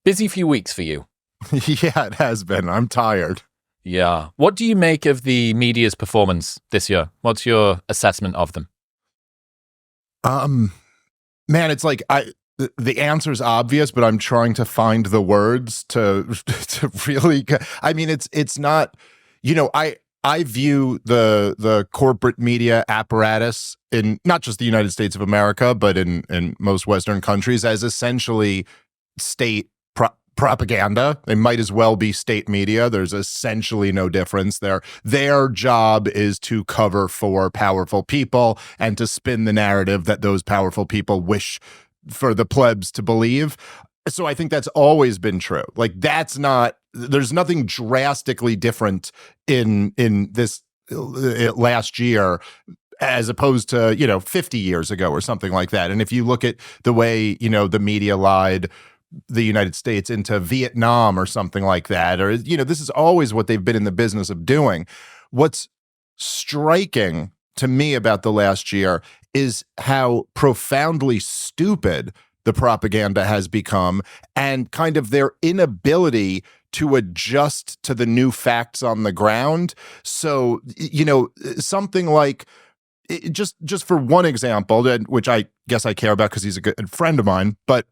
Busy few weeks for you. Yeah, it has been. I'm tired. Yeah. What do you make of the media's performance this year? What's your assessment of them? Man, it's like the answer's obvious, but I'm trying to find the words to really. I mean, it's not. I view the corporate media apparatus in not just the United States of America, but in most Western countries as essentially state propaganda. They might as well be state media. There's essentially no difference there. Their job is to cover for powerful people and to spin the narrative that those powerful people wish for the plebs to believe. So I think that's always been true. Like there's nothing drastically different in this last year as opposed to, 50 years ago or something like that. And if you look at the way, the media lied the United States into Vietnam or something like that, or, this is always what they've been in the business of doing. What's striking to me about the last year is how profoundly stupid the propaganda has become and kind of their inability to adjust to the new facts on the ground. So, something like, just for one example, which I guess I care about because he's a good friend of mine, but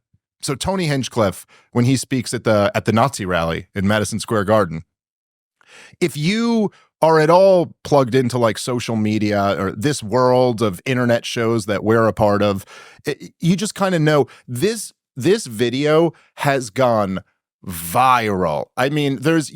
so Tony Hinchcliffe, when he speaks at the Nazi rally in Madison Square Garden, if you are at all plugged into like social media or this world of internet shows that we're a part of, you just kind of know this video has gone viral. I mean, there's,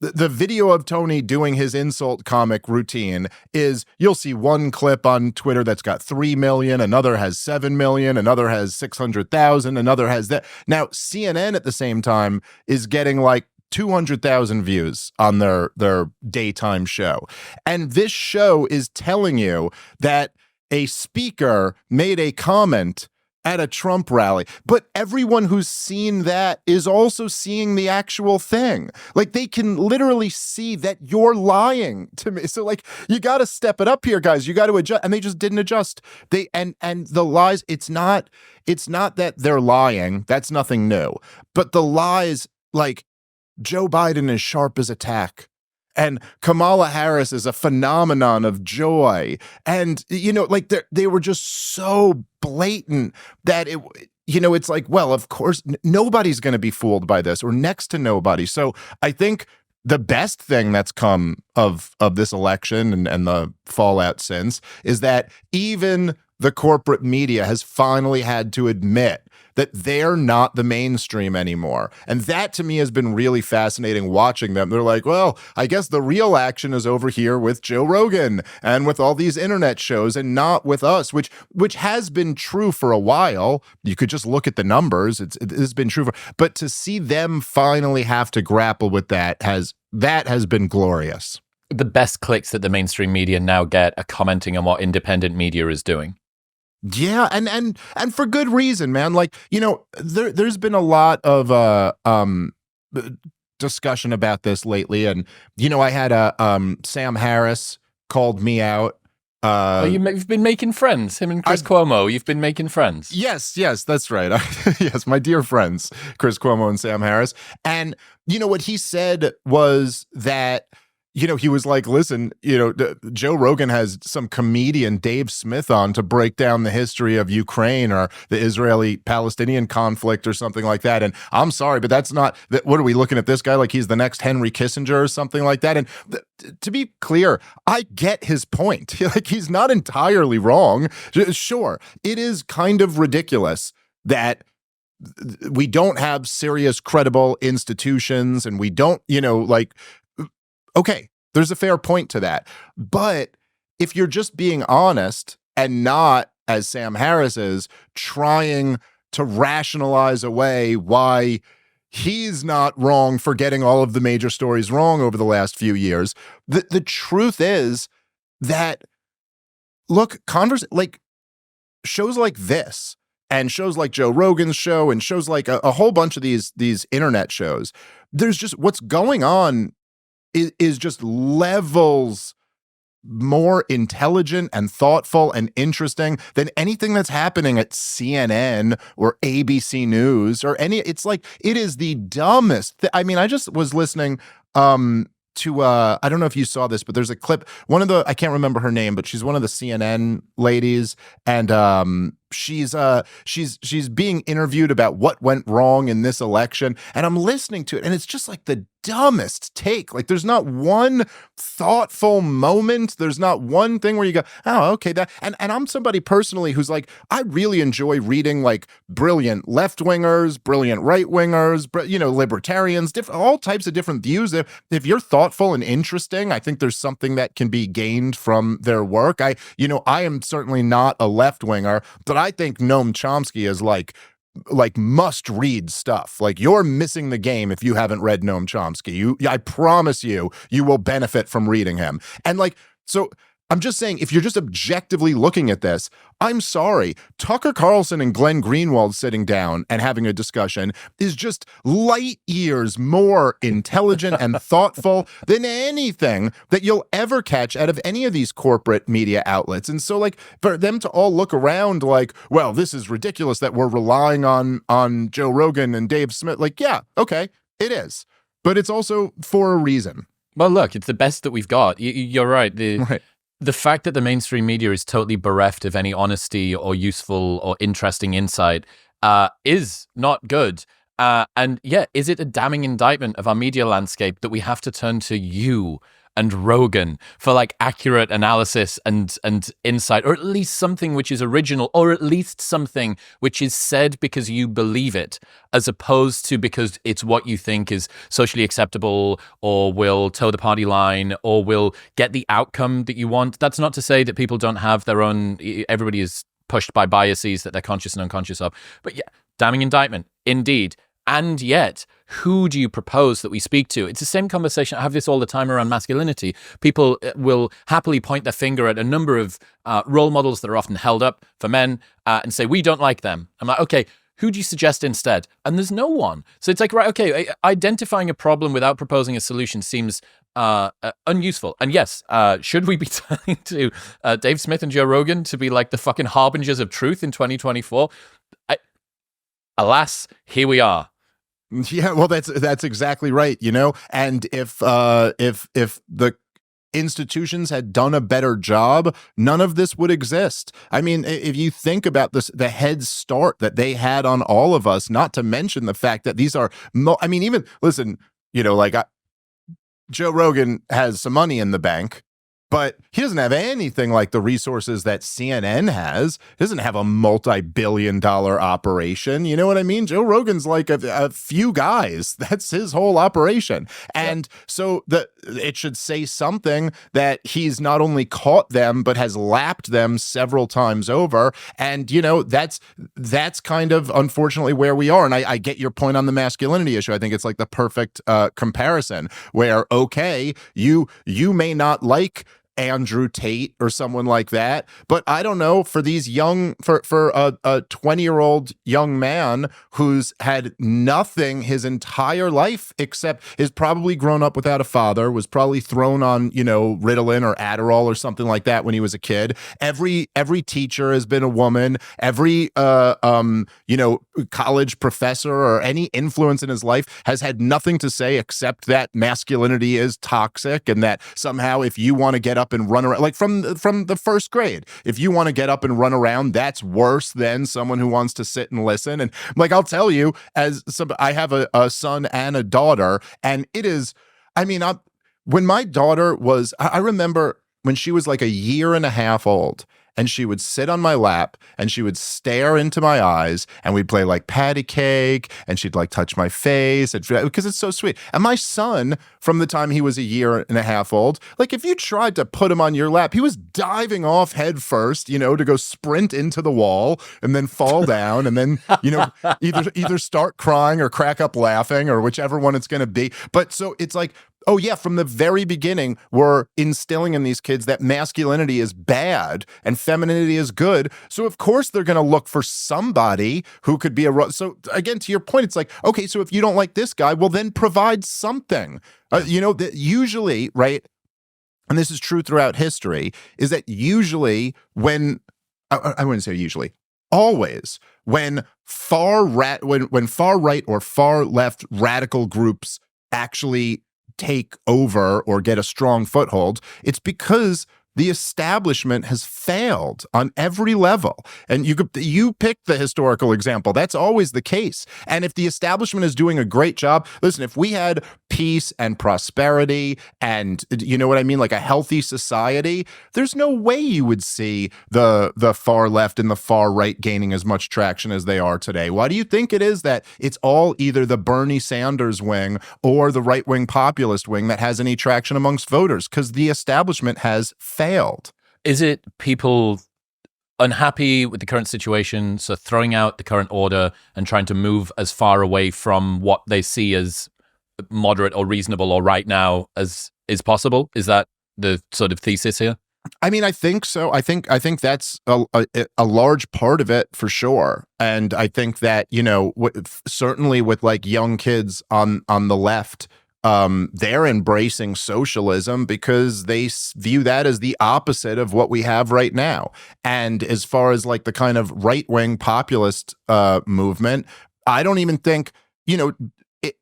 the video of Tony doing his insult comic routine is you'll see one clip on Twitter that's got 3 million, another has 7 million, another has 600,000, another has that. Now, CNN at the same time is getting like 200,000 views on their daytime show. And this show is telling you that a speaker made a comment at a Trump rally, but everyone who's seen that is also seeing the actual thing. Like they can literally see that you're lying to me. So like you got to step it up here, guys. You got to adjust, and they just didn't adjust. They and the lies. It's not that they're lying. That's nothing new. But the lies, like Joe Biden is sharp as a tack. And Kamala Harris is a phenomenon of joy. And, like they were just so blatant that it's like, well, of course, nobody's going to be fooled by this or next to nobody. So I think the best thing that's come of this election and the fallout since is that even the corporate media has finally had to admit that they're not the mainstream anymore. And that to me has been really fascinating watching them. They're like, well, I guess the real action is over here with Joe Rogan and with all these internet shows and not with us, which has been true for a while. You could just look at the numbers. It has been true but to see them finally have to grapple with that has been glorious. The best clicks that the mainstream media now get are commenting on what independent media is doing. Yeah, and for good reason, man. Like, there's been a lot of discussion about this lately, and I had Sam Harris called me out. You've been making friends, him and Chris Cuomo. You've been making friends. Yes, that's right. Yes, my dear friends, Chris Cuomo and Sam Harris. And what he said was that, he was like, listen, Joe Rogan has some comedian Dave Smith on to break down the history of Ukraine or the Israeli-Palestinian conflict or something like that. And I'm sorry, but that's not, what are we looking at this guy like he's the next Henry Kissinger or something like that? And to be clear, I get his point. Like he's not entirely wrong. Sure, it is kind of ridiculous that we don't have serious, credible institutions and we don't, okay, there's a fair point to that. But if you're just being honest and not, as Sam Harris is, trying to rationalize away why he's not wrong for getting all of the major stories wrong over the last few years, the truth is that, look, shows like this and shows like Joe Rogan's show and shows like a whole bunch of these internet shows, there's just what's going on is just levels more intelligent and thoughtful and interesting than anything that's happening at CNN or ABC News or any. It's like, it is the dumbest. I mean, I just was listening to I don't know if you saw this, but there's a clip. One of the, I can't remember her name, but she's one of the CNN ladies, and she's being interviewed about what went wrong in this election, and I'm listening to it, and it's just like the dumbest take. Like, there's not one thoughtful moment. There's not one thing where you go, oh, okay, that. And I'm somebody personally who's like, I really enjoy reading like brilliant left-wingers, brilliant right-wingers, libertarians, all types of different views. If you're thoughtful and interesting, I think there's something that can be gained from their work. I am certainly not a left-winger, but I think Noam Chomsky is like must read stuff. Like, you're missing the game if you haven't read Noam Chomsky. I promise you will benefit from reading him. And like, so I'm just saying, if you're just objectively looking at this, I'm sorry, Tucker Carlson and Glenn Greenwald sitting down and having a discussion is just light years more intelligent and thoughtful than anything that you'll ever catch out of any of these corporate media outlets. And so, like, for them to all look around like, well, this is ridiculous that we're relying on Joe Rogan and Dave Smith. Like, yeah, okay, it is. But it's also for a reason. Well, look, it's the best that we've got. You're right. Right. The fact that the mainstream media is totally bereft of any honesty or useful or interesting insight is not good. And yeah, is it a damning indictment of our media landscape that we have to turn to you and Rogan for like accurate analysis and insight, or at least something which is original, or at least something which is said because you believe it, as opposed to because it's what you think is socially acceptable or will toe the party line or will get the outcome that you want. That's not to say that people don't have their own, everybody is pushed by biases that they're conscious and unconscious of. But yeah, damning indictment, indeed. And yet, who do you propose that we speak to? It's the same conversation. I have this all the time around masculinity. People will happily point their finger at a number of role models that are often held up for men and say, we don't like them. I'm like, okay, who do you suggest instead? And there's no one. So it's like, right, okay, identifying a problem without proposing a solution seems unuseful. And yes, should we be turning to Dave Smith and Joe Rogan to be like the fucking harbingers of truth in 2024? Alas, here we are. Yeah, well, that's exactly right, And if the institutions had done a better job, none of this would exist. I mean, if you think about this, the head start that they had on all of us, not to mention the fact that these are, even listen, Joe Rogan has some money in the bank, but he doesn't have anything like the resources that CNN has. He doesn't have a multi-billion-dollar operation. You know what I mean? Joe Rogan's like a few guys. That's his whole operation. And so it should say something that he's not only caught them, but has lapped them several times over. And, that's kind of unfortunately where we are. And I get your point on the masculinity issue. I think it's like the perfect comparison where, okay, you may not like Andrew Tate or someone like that, but I don't know, for these for a 20-year-old young man who's had nothing his entire life except is probably grown up without a father, was probably thrown on Ritalin or Adderall or something like that when he was a kid. Every teacher has been a woman. Every college professor or any influence in his life has had nothing to say except that masculinity is toxic, and that somehow if you want to get up and run around, like from the first grade, if you want to get up and run around, that's worse than someone who wants to sit and listen. And like, I'll tell you, I have a son and a daughter, and it is, when my daughter was, I remember when she was like a year and a half old, and she would sit on my lap and she would stare into my eyes, and we'd play like patty cake, and she'd like touch my face because it's so sweet. And my son, from the time he was a year and a half old, like if you tried to put him on your lap, he was diving off head first, to go sprint into the wall and then fall down and then, either start crying or crack up laughing or whichever one it's going to be. But so it's like, oh yeah, from the very beginning, we're instilling in these kids that masculinity is bad and femininity is good. So of course they're going to look for somebody who could be so again, to your point, it's like, okay, so if you don't like this guy, well then provide something. Usually, right? and this is true throughout history, is that usually when, I wouldn't say usually, always when when far right or far left radical groups actually take over or get a strong foothold, it's because the establishment has failed on every level. And you picked the historical example. That's always the case. And if the establishment is doing a great job, listen, if we had peace and prosperity and, you know what I mean, like a healthy society, there's no way you would see the far left and the far right gaining as much traction as they are today. Why do you think it is that it's all either the Bernie Sanders wing or the right-wing populist wing that has any traction amongst voters? Because the establishment has failed. Is it people unhappy with the current situation, so throwing out the current order and trying to move as far away from what they see as moderate or reasonable or right now as is possible? Is that the sort of thesis here? I mean, I think so. I think that's a large part of it for sure. And I think that, you know, certainly with like young kids on the left, they're embracing socialism because they view that as the opposite of what we have right now. And as far as like the kind of right-wing populist movement, I don't even think, you know,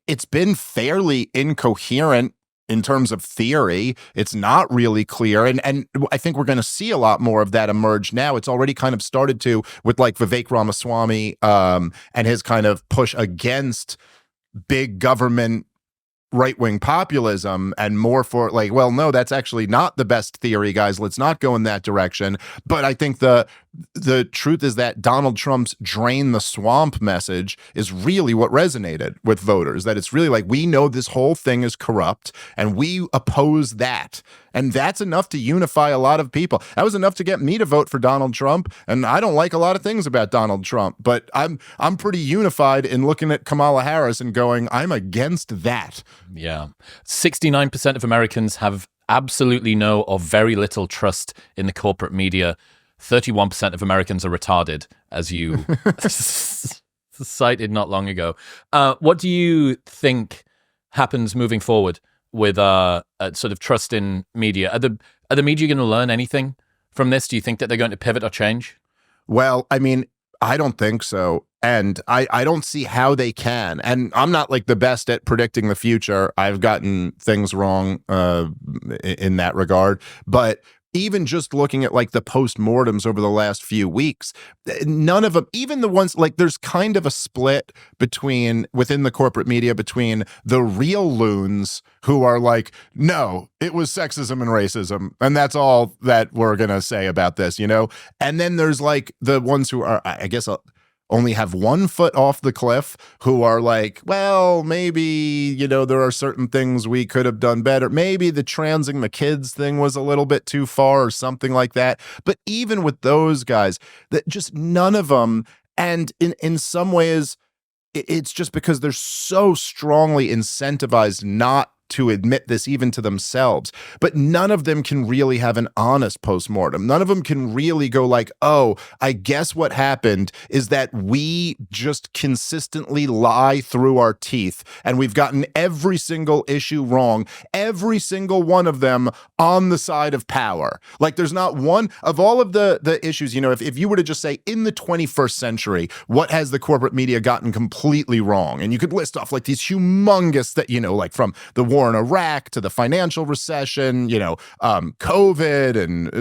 it's been fairly incoherent in terms of theory. It's not really clear. And I think we're going to see a lot more of that emerge now. It's already kind of started to with like Vivek Ramaswamy and his kind of push against big government right-wing populism and more for like, well, no, that's actually not the best theory, guys. Let's not go in that direction. But I think the truth is that Donald Trump's drain the swamp message is really what resonated with voters, that it's really like, we know this whole thing is corrupt and we oppose that. And that's enough to unify a lot of people. That was enough to get me to vote for Donald Trump. And I don't like a lot of things about Donald Trump, but I'm pretty unified in looking at Kamala Harris and going, I'm against that. Yeah. 69% of Americans have absolutely no or very little trust in the corporate media. 31% of Americans are retarded, as you cited not long ago. What do you think happens moving forward with sort of trust in media? Are the media going to learn anything from this? Do you think that they're going to pivot or change? Well, I mean, I don't think so. And I don't see how they can. And I'm not like the best at predicting the future. I've gotten things wrong in that regard. But even just looking at like the postmortems over the last few weeks, none of them, even the ones like there's kind of a split within the corporate media between the real loons who are like, no, it was sexism and racism. And that's all that we're going to say about this, you know? And then there's like the ones who are, I guess, only have 1 foot off the cliff, who are like, well, maybe, you know, there are certain things we could have done better. Maybe the transing the kids thing was a little bit too far or something like that. But even with those guys, that just none of them, and in some ways, it's just because they're so strongly incentivized not to admit this even to themselves, but none of them can really have an honest postmortem. None of them can really go like, oh, I guess what happened is that we just consistently lie through our teeth and we've gotten every single issue wrong, every single one of them on the side of power. Like there's not one of all of the issues, you know, if you were to just say in the 21st century, what has the corporate media gotten completely wrong? And you could list off like these humongous that, you know, like from the war in Iraq to the financial recession, you know, COVID and,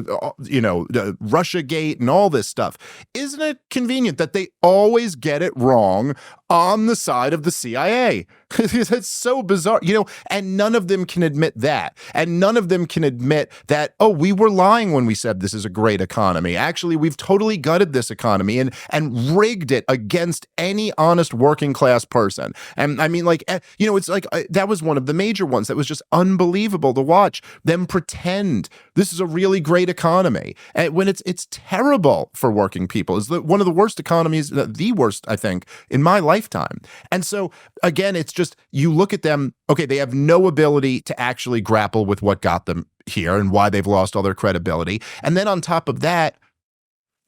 you know, Russiagate and all this stuff. Isn't it convenient that they always get it wrong on the side of the CIA? It's so bizarre, you know, and none of them can admit that. And none of them can admit that, oh, we were lying when we said this is a great economy. Actually, we've totally gutted this economy and rigged it against any honest working class person. And I mean, like, you know, it's like that was one of the major ones that was just unbelievable to watch them pretend this is a really great economy. And when it's terrible for working people. It's one of the worst economies, the worst, I think, in my lifetime. And so, again, it's just, you look at them, okay, they have no ability to actually grapple with what got them here and why they've lost all their credibility. And then on top of that,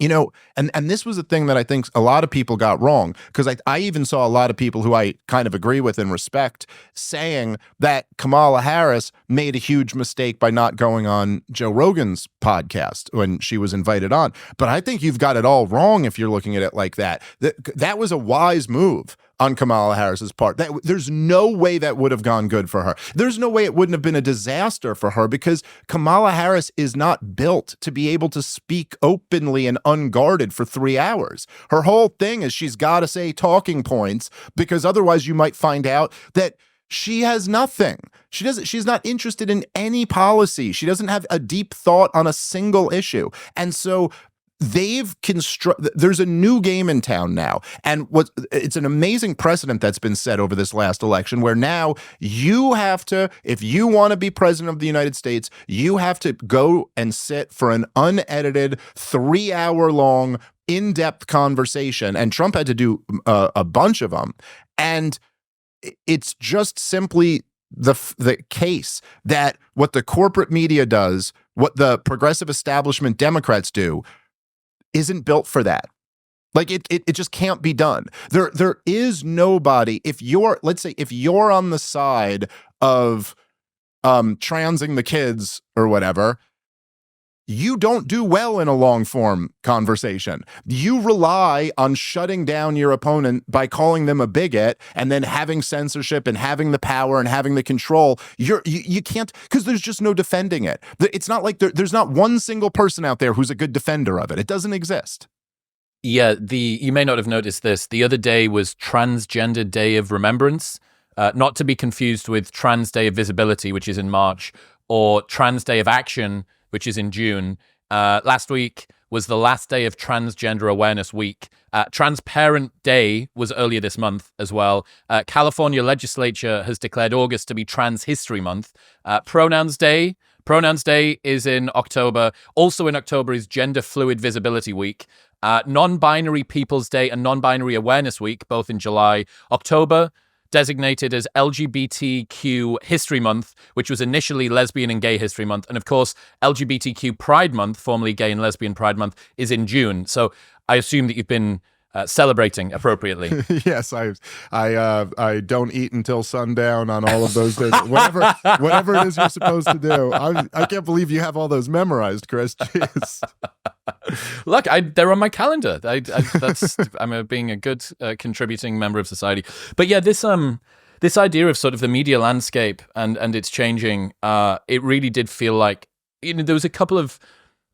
And this was a thing that I think a lot of people got wrong, because I even saw a lot of people who I kind of agree with and respect saying that Kamala Harris made a huge mistake by not going on Joe Rogan's podcast when she was invited on. But I think you've got it all wrong if you're looking at it like that. That was a wise move on Kamala Harris's part. There's no way that would have gone good for her. There's no way it wouldn't have been a disaster for her, because Kamala Harris is not built to be able to speak openly and unguarded for 3 hours. Her whole thing is she's got to say talking points, because otherwise you might find out that she has nothing. She's not interested in any policy. She doesn't have a deep thought on a single issue. And so there's a new game in town now. And it's an amazing precedent that's been set over this last election, where now you have to, if you want to be president of the United States, you have to go and sit for an unedited 3-hour-long in-depth conversation. And Trump had to do a bunch of them. And it's just simply the case that what the corporate media does, what the progressive establishment Democrats do, isn't built for that. Like it just can't be done. There is nobody. Let's say if you're on the side of transing the kids or whatever, you don't do well in a long form conversation. You rely on shutting down your opponent by calling them a bigot, and then having censorship and having the power and having the control. You can't, because there's just no defending it. It's not like there's not one single person out there who's a good defender of it. It doesn't exist. Yeah, you may not have noticed this. The other day was Transgender Day of Remembrance, not to be confused with Trans Day of Visibility, which is in March, or Trans Day of Action, which is in June. Last week was the last day of Transgender Awareness Week. Transparent Day was earlier this month as well. California legislature has declared August to be Trans History Month. Pronouns Day is in October. Also in October is Gender Fluid Visibility Week. Non-Binary People's Day and Non-Binary Awareness Week, both in July. October, designated as LGBTQ History Month, which was initially Lesbian and Gay History Month. And of course, LGBTQ Pride Month, formerly Gay and Lesbian Pride Month, is in June. So I assume that you've been celebrating appropriately. Yes, I don't eat until sundown on all of those days. Whatever it is you're supposed to do. I can't believe you have all those memorized, Chris. Jeez. Look, they're on my calendar. I'm being a good contributing member of society. But yeah, this idea of sort of the media landscape and it's changing. It really did feel like there was a couple of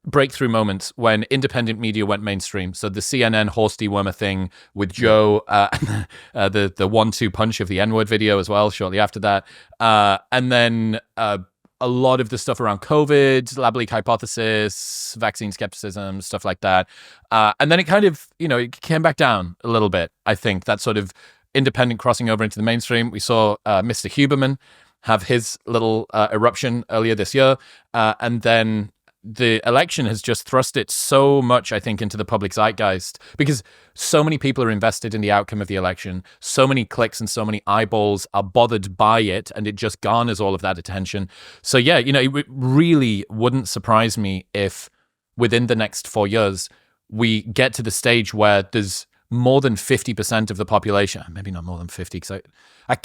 breakthrough moments when independent media went mainstream. So the CNN horse dewormer thing with Joe, the 1-2 punch of the N-word video as well shortly after that, and then a lot of the stuff around COVID, lab leak hypothesis, vaccine skepticism, stuff like that. And then it kind of, it came back down a little bit, I think, that sort of independent crossing over into the mainstream. We saw Mr. Huberman have his little eruption earlier this year. And then the election has just thrust it so much, I think, into the public zeitgeist, because so many people are invested in the outcome of the election. So many clicks and so many eyeballs are bothered by it, and it just garners all of that attention. So yeah, it really wouldn't surprise me if within the next 4 years, we get to the stage where there's more than 50% of the population, maybe not more than 50, because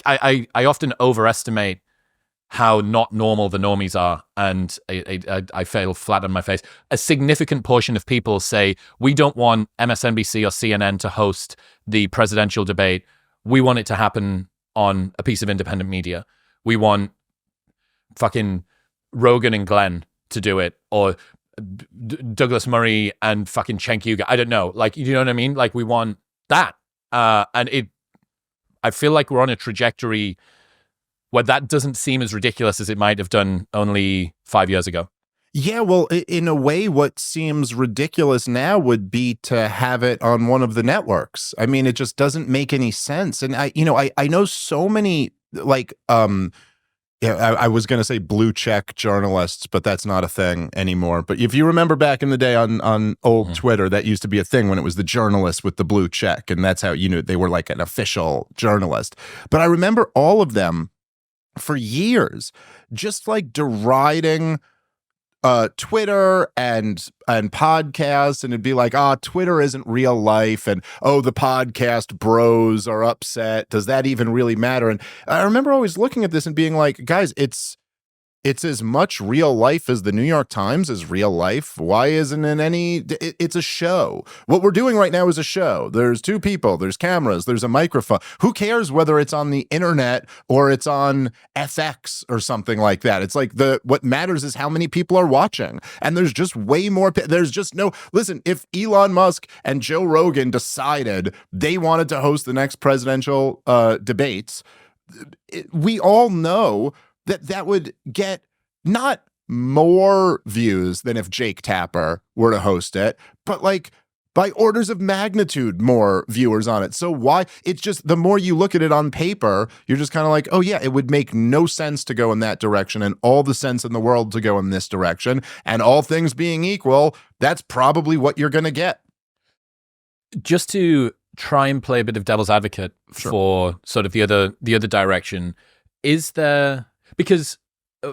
I often overestimate how not normal the normies are, and I fail flat on my face. A significant portion of people say, we don't want MSNBC or CNN to host the presidential debate. We want it to happen on a piece of independent media. We want fucking Rogan and Glenn to do it, or Douglas Murray and fucking Cenk Uygur. I don't know. Like, you know what I mean? Like, we want that. And I feel like we're on a trajectory where that doesn't seem as ridiculous as it might have done only 5 years ago. Yeah, well, in a way, what seems ridiculous now would be to have it on one of the networks. I mean, it just doesn't make any sense. And I know so many, like, I was going to say blue check journalists, but that's not a thing anymore. But if you remember back in the day on old Twitter, that used to be a thing when it was the journalist with the blue check. And that's how you knew they were like an official journalist. But I remember all of them for years just like deriding Twitter and podcasts, and it'd be like, Twitter isn't real life, and the podcast bros are upset. Does that even really matter? And I remember always looking at this and being like, guys, it's as much real life as the New York Times is real life. Why isn't it any? It's a show. What we're doing right now is a show. There's two people, there's cameras, there's a microphone. Who cares whether it's on the internet or it's on FX or something like that? It's like what matters is how many people are watching. And there's just way more. There's just no, listen, if Elon Musk and Joe Rogan decided they wanted to host the next presidential debates, we all know that would get not more views than if Jake Tapper were to host it, but like by orders of magnitude more viewers on it. So why? It's just the more you look at it on paper, you're just kind of like, oh yeah, it would make no sense to go in that direction and all the sense in the world to go in this direction. And all things being equal, that's probably what you're going to get. Just to try and play a bit of devil's advocate for sort of the other direction, is there... Because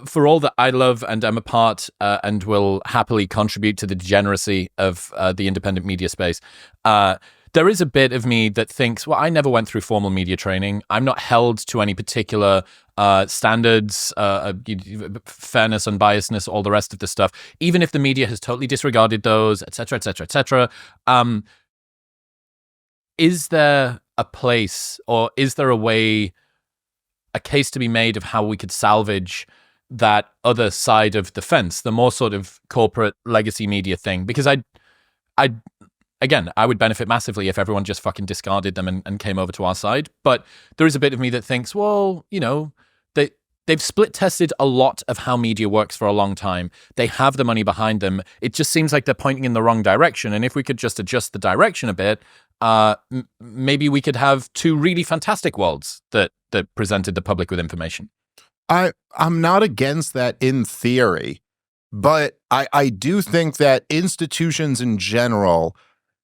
for all that I love and am a part and will happily contribute to the degeneracy of the independent media space, there is a bit of me that thinks, well, I never went through formal media training. I'm not held to any particular standards, fairness, unbiasedness, all the rest of the stuff. Even if the media has totally disregarded those, et cetera, et cetera, et cetera. Is there a place, or is there a case to be made of how we could salvage that other side of the fence, the more sort of corporate legacy media thing? Because I would benefit massively if everyone just fucking discarded them and came over to our side. But there is a bit of me that thinks, well, they've split tested a lot of how media works for a long time. They have the money behind them. It just seems like they're pointing in the wrong direction. And if we could just adjust the direction a bit, maybe we could have two really fantastic worlds that presented the public with information. I'm not against that in theory, but I do think that institutions in general,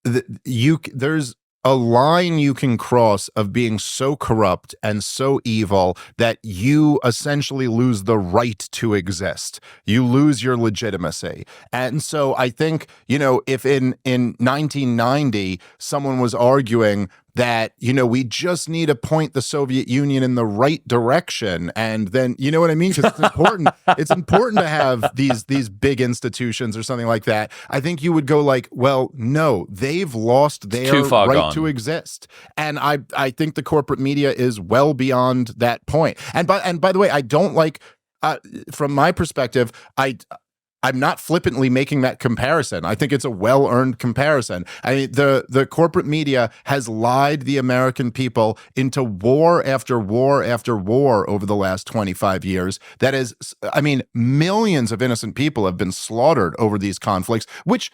there's a line you can cross of being so corrupt and so evil that you essentially lose the right to exist. You lose your legitimacy. And so I think, if in 1990 someone was arguing that, we just need to point the Soviet Union in the right direction. And then, you know what I mean? Because it's important. It's important to have these big institutions or something like that. I think you would go like, well, no, they've lost their right to exist. And I think the corporate media is well beyond that point. And by the way, I don't like, from my perspective, I'm not flippantly making that comparison. I think it's a well-earned comparison. I mean, the corporate media has lied the American people into war after war after war over the last 25 years. That is, I mean, millions of innocent people have been slaughtered over these conflicts, which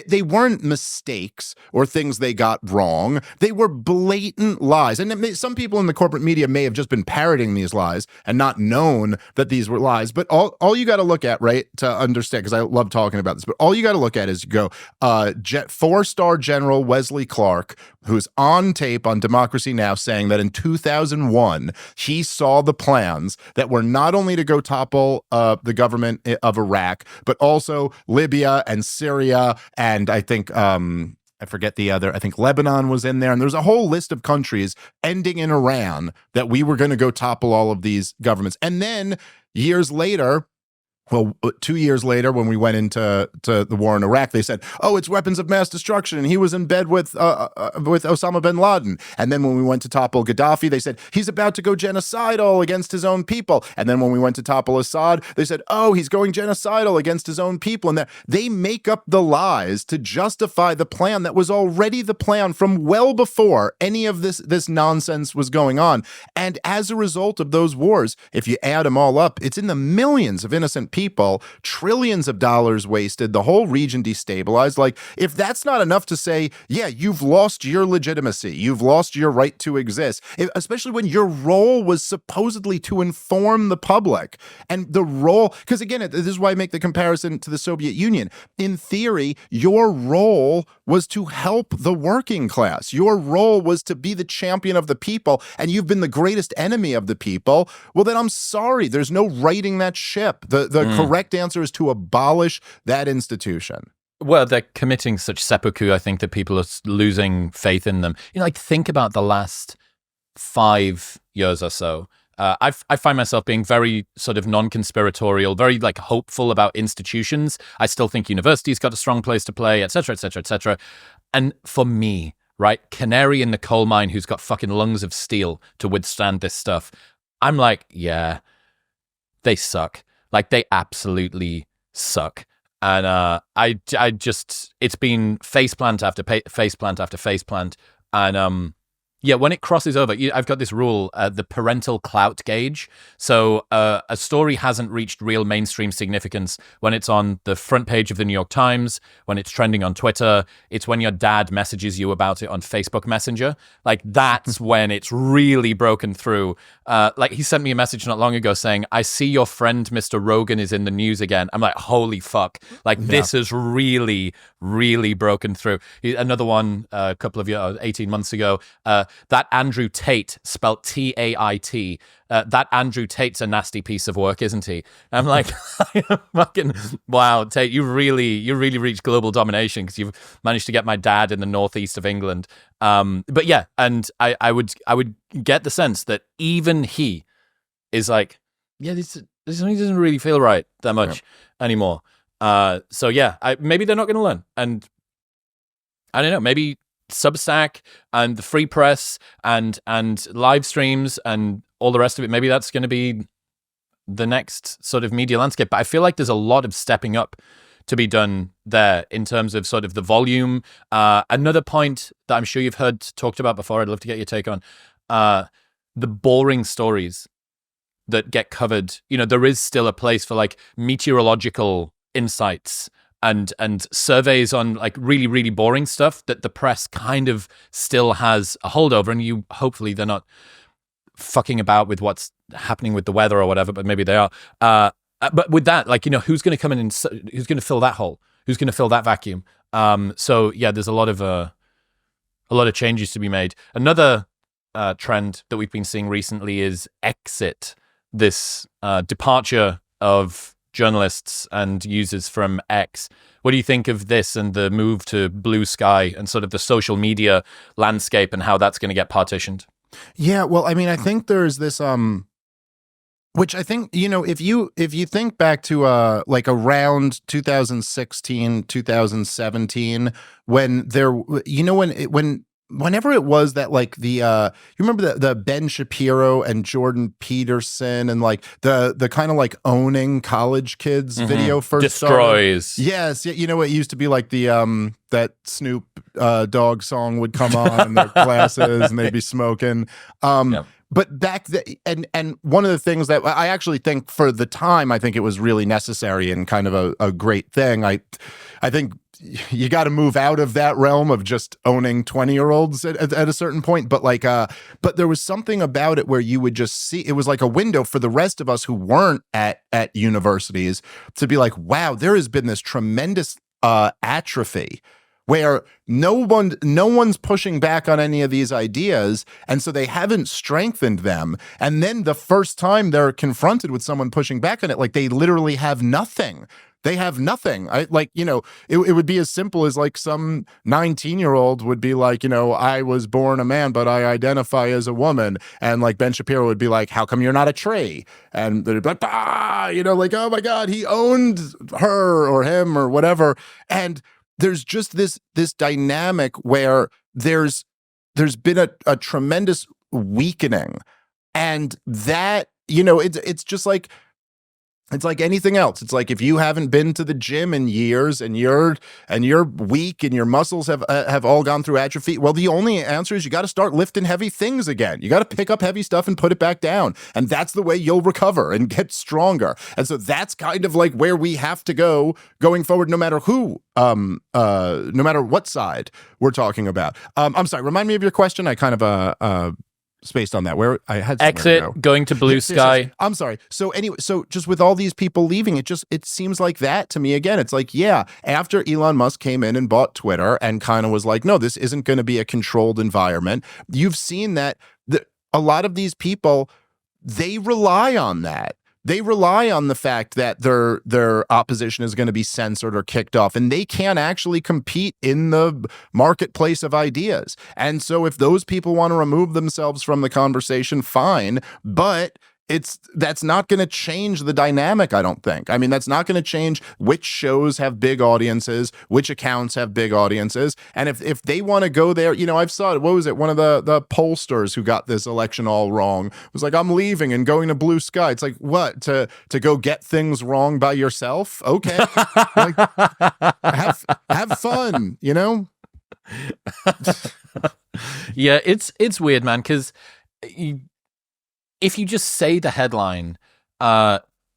they weren't mistakes or things they got wrong. They were blatant lies. And some people in the corporate media may have just been parroting these lies and not known that these were lies. But all you got to look at, right, to understand, because I love talking about this, but all you got to look at is you go, 4-star General Wesley Clark, who's on tape on Democracy Now! Saying that in 2001, he saw the plans that were not only to go topple the government of Iraq, but also Libya and Syria. And I think, I forget the other, I think Lebanon was in there. And there's a whole list of countries ending in Iran that we were going to go topple all of these governments. And then years later, 2 years later, when we went into the war in Iraq, they said, oh, it's weapons of mass destruction. And he was in bed with Osama bin Laden. And then when we went to topple Gaddafi, they said, he's about to go genocidal against his own people. And then when we went to topple Assad, they said, oh, he's going genocidal against his own people. And they make up the lies to justify the plan that was already the plan from well before any of this nonsense was going on. And as a result of those wars, if you add them all up, it's in the millions of innocent people, trillions of dollars wasted, the whole region destabilized. Like, if that's not enough to say, yeah, you've lost your legitimacy, you've lost your right to exist, especially when your role was supposedly to inform the public. And the role, because again, this is why I make the comparison to the Soviet Union. In theory, your role was to help the working class. Your role was to be the champion of the people, and you've been the greatest enemy of the people. Well, then I'm sorry, there's no righting that ship. The the correct answer is to abolish that institution. Well, they're committing such seppuku, I think, that people are losing faith in them. Like, think about the last 5 years or so. I find myself being very sort of non-conspiratorial, very like hopeful about institutions. I still think universities got a strong place to play, et cetera, et cetera, et cetera. And for me, right, canary in the coal mine who's got fucking lungs of steel to withstand this stuff, I'm like, yeah, they suck. Like, they absolutely suck. And I just, it's been faceplant after faceplant after faceplant. And yeah, when it crosses over, I've got this rule, the parental clout gauge. So a story hasn't reached real mainstream significance when it's on the front page of the New York Times, when it's trending on Twitter. It's when your dad messages you about it on Facebook Messenger. Like, that's when it's really broken through. Like, he sent me a message not long ago saying, I see your friend Mr. Rogan is in the news again. I'm like, holy fuck. Like, this has really, really broken through. Another one a couple of years, 18 months ago, that Andrew Tate, spelt T-A-I-T, that Andrew Tate's a nasty piece of work, isn't he? I'm like, fucking, wow, Tate, you really reached global domination because you've managed to get my dad in the northeast of England. But yeah, and I would get the sense that even he is like, yeah, this doesn't really feel right that much anymore. So yeah, maybe they're not going to learn. And I don't know, maybe Substack and the free press and live streams and all the rest of it, maybe that's going to be the next sort of media landscape. But I feel like there's a lot of stepping up to be done there in terms of sort of the volume. Another point that I'm sure you've heard talked about before, I'd love to get your take on, the boring stories that get covered. There is still a place for like meteorological insights and surveys on like really, really boring stuff that the press kind of still has a hold over. And hopefully they're not fucking about with what's happening with the weather or whatever, but maybe they are. But with that, like, who's going to come in and who's going to fill that hole? Who's going to fill that vacuum? So yeah, there's a lot of changes to be made. Another trend that we've been seeing recently is exit, this departure of journalists and users from X. What do you think of this and the move to Bluesky and sort of the social media landscape and how that's going to get partitioned? Yeah, well, I mean, I think there's this which I think, if you think back to like around 2016, 2017, when whenever it was that like you remember the Ben Shapiro and Jordan Peterson and like the kind of like owning college kids video first destroys started? Yes, it used to be like the that Snoop Dogg song would come on in their classes and they'd be smoking. But back and one of the things that I actually think for the time, I think it was really necessary and kind of a great thing. I think you got to move out of that realm of just owning 20-year-olds at a certain point. But like, but there was something about it where you would just see, it was like a window for the rest of us who weren't at universities to be like, wow, there has been this tremendous atrophy where no one's pushing back on any of these ideas, and so they haven't strengthened them. And then the first time they're confronted with someone pushing back on it, like they literally have nothing. They have nothing. It would be as simple as like some 19-year-old would be like, I was born a man, but I identify as a woman. And like Ben Shapiro would be like, how come you're not a tree? And they'd be like, like, oh my God, he owned her or him or whatever. And there's just this dynamic where there's been a tremendous weakening. And that, it's just like, it's like anything else. It's like if you haven't been to the gym in years and you're weak and your muscles have all gone through atrophy, well, the only answer is you got to start lifting heavy things again. You got to pick up heavy stuff and put it back down. And that's the way you'll recover and get stronger. And so that's kind of like where we have to go going forward, no matter who, no matter what side we're talking about. I'm sorry, remind me of your question. I kind of spaced on that. Where I had exit, going to Bluesky. Yes. I'm sorry. So anyway, so just with all these people leaving, it seems like that to me again. It's like, yeah, after Elon Musk came in and bought Twitter and kind of was like, no, this isn't going to be a controlled environment. You've seen that a lot of these people, they rely on that they rely on the fact that their opposition is going to be censored or kicked off, and they can't actually compete in the marketplace of ideas. And so if those people want to remove themselves from the conversation, fine, but that's not going to change the dynamic, I don't think. I mean, that's not going to change which shows have big audiences, which accounts have big audiences. And if they want to go there, I've saw it. What was it? One of the pollsters who got this election all wrong was like, I'm leaving and going to Bluesky. It's like, what? To go get things wrong by yourself? Okay. Like, have fun, Yeah, it's weird, man, because if you just say the headline,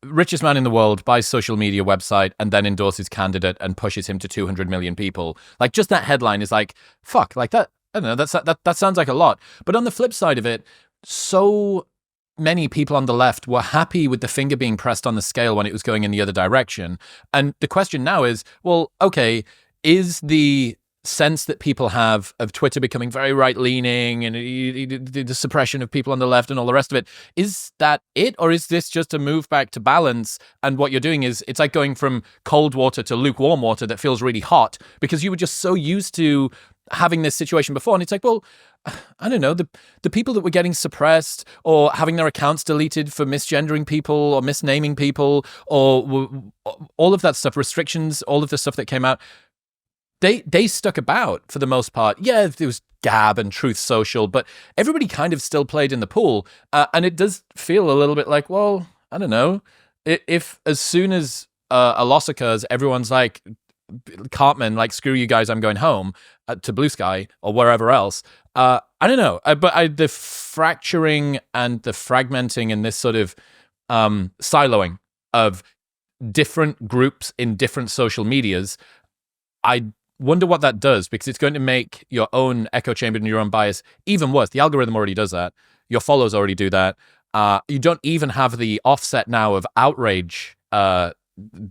richest man in the world buys social media website and then endorses candidate and pushes him to 200 million people, like just that headline is like, fuck, like that, I don't know, that sounds like a lot. But on the flip side of it, so many people on the left were happy with the finger being pressed on the scale when it was going in the other direction. And the question now is, well, okay, is the sense that people have of Twitter becoming very right-leaning and the suppression of people on the left and all the rest of it, is that it? Or is this just a move back to balance? And what you're doing is, it's like going from cold water to lukewarm water that feels really hot because you were just so used to having this situation before. And it's like, well, I don't know, the people that were getting suppressed or having their accounts deleted for misgendering people or misnaming people or all of that stuff, restrictions, all of the stuff that came out, They stuck about for the most part. Yeah, there was Gab and Truth Social, but everybody kind of still played in the pool. And it does feel a little bit like, well, I don't know. If as soon as a loss occurs, everyone's like, Cartman, like, screw you guys, I'm going home to Bluesky or wherever else. I don't know. But the fracturing and the fragmenting and this sort of siloing of different groups in different social medias, I wonder what that does, because it's going to make your own echo chamber and your own bias even worse. The algorithm already does that. Your followers already do that. You don't even have the offset now of outrage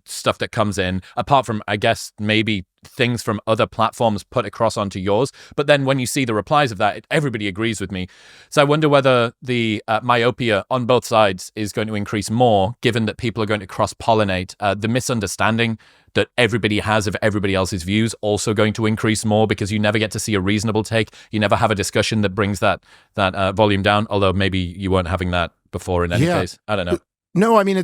stuff that comes in, apart from, I guess, maybe things from other platforms put across onto yours. But then when you see the replies of that, everybody agrees with me. So I wonder whether the myopia on both sides is going to increase more, given that people are going to cross-pollinate. The misunderstanding that everybody has of everybody else's views also going to increase more, because you never get to see a reasonable take. You never have a discussion that brings that volume down, although maybe you weren't having that before in any case. I don't know. No, I mean,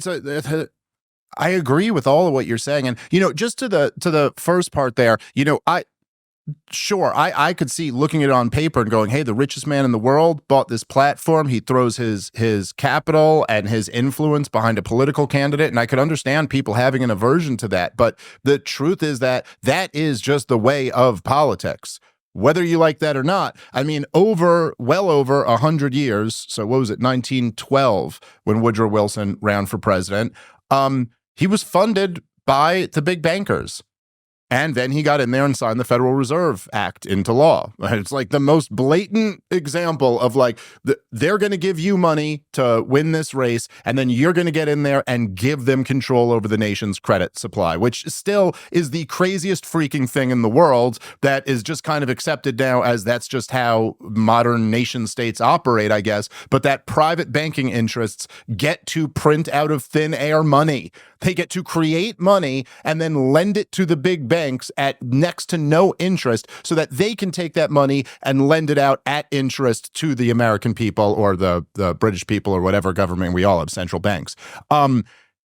I agree with all of what you're saying. And, just to the first part there, I could see looking at it on paper and going, hey, the richest man in the world bought this platform. He throws his capital and his influence behind a political candidate. And I could understand people having an aversion to that. But the truth is that is just the way of politics, whether you like that or not. I mean, well over 100 years. So what was it, 1912, when Woodrow Wilson ran for president? He was funded by the big bankers. And then he got in there and signed the Federal Reserve Act into law. It's like the most blatant example of like, they're going to give you money to win this race, and then you're going to get in there and give them control over the nation's credit supply, which still is the craziest freaking thing in the world that is just kind of accepted now as that's just how modern nation states operate, I guess. But that private banking interests get to print out of thin air money. They get to create money and then lend it to the big banks at next to no interest, so that they can take that money and lend it out at interest to the American people or the British people or whatever government. We all have central banks.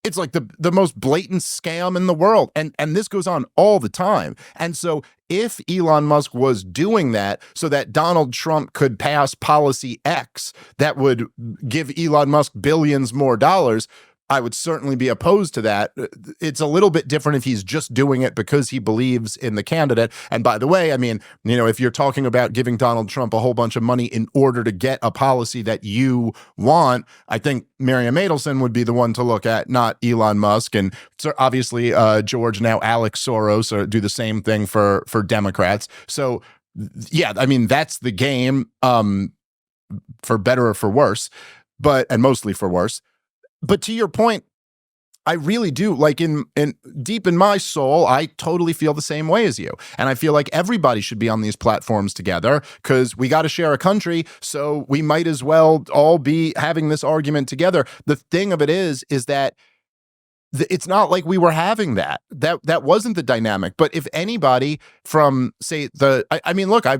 It's like the most blatant scam in the world. And this goes on all the time. And so if Elon Musk was doing that so that Donald Trump could pass policy X that would give Elon Musk billions more dollars, I would certainly be opposed to that. It's a little bit different if he's just doing it because he believes in the candidate. And by the way, I mean, if you're talking about giving Donald Trump a whole bunch of money in order to get a policy that you want, I think Miriam Adelson would be the one to look at, not Elon Musk. And so obviously, George, now Alex Soros, do the same thing for Democrats. So yeah, I mean, that's the game, for better or for worse, and mostly for worse. But to your point, I really do. Like in deep in my soul, I totally feel the same way as you. And I feel like everybody should be on these platforms together because we got to share a country. So we might as well all be having this argument together. The thing of it is that it's not like we were having that. That wasn't the dynamic. But if anybody from, say, I mean, look, I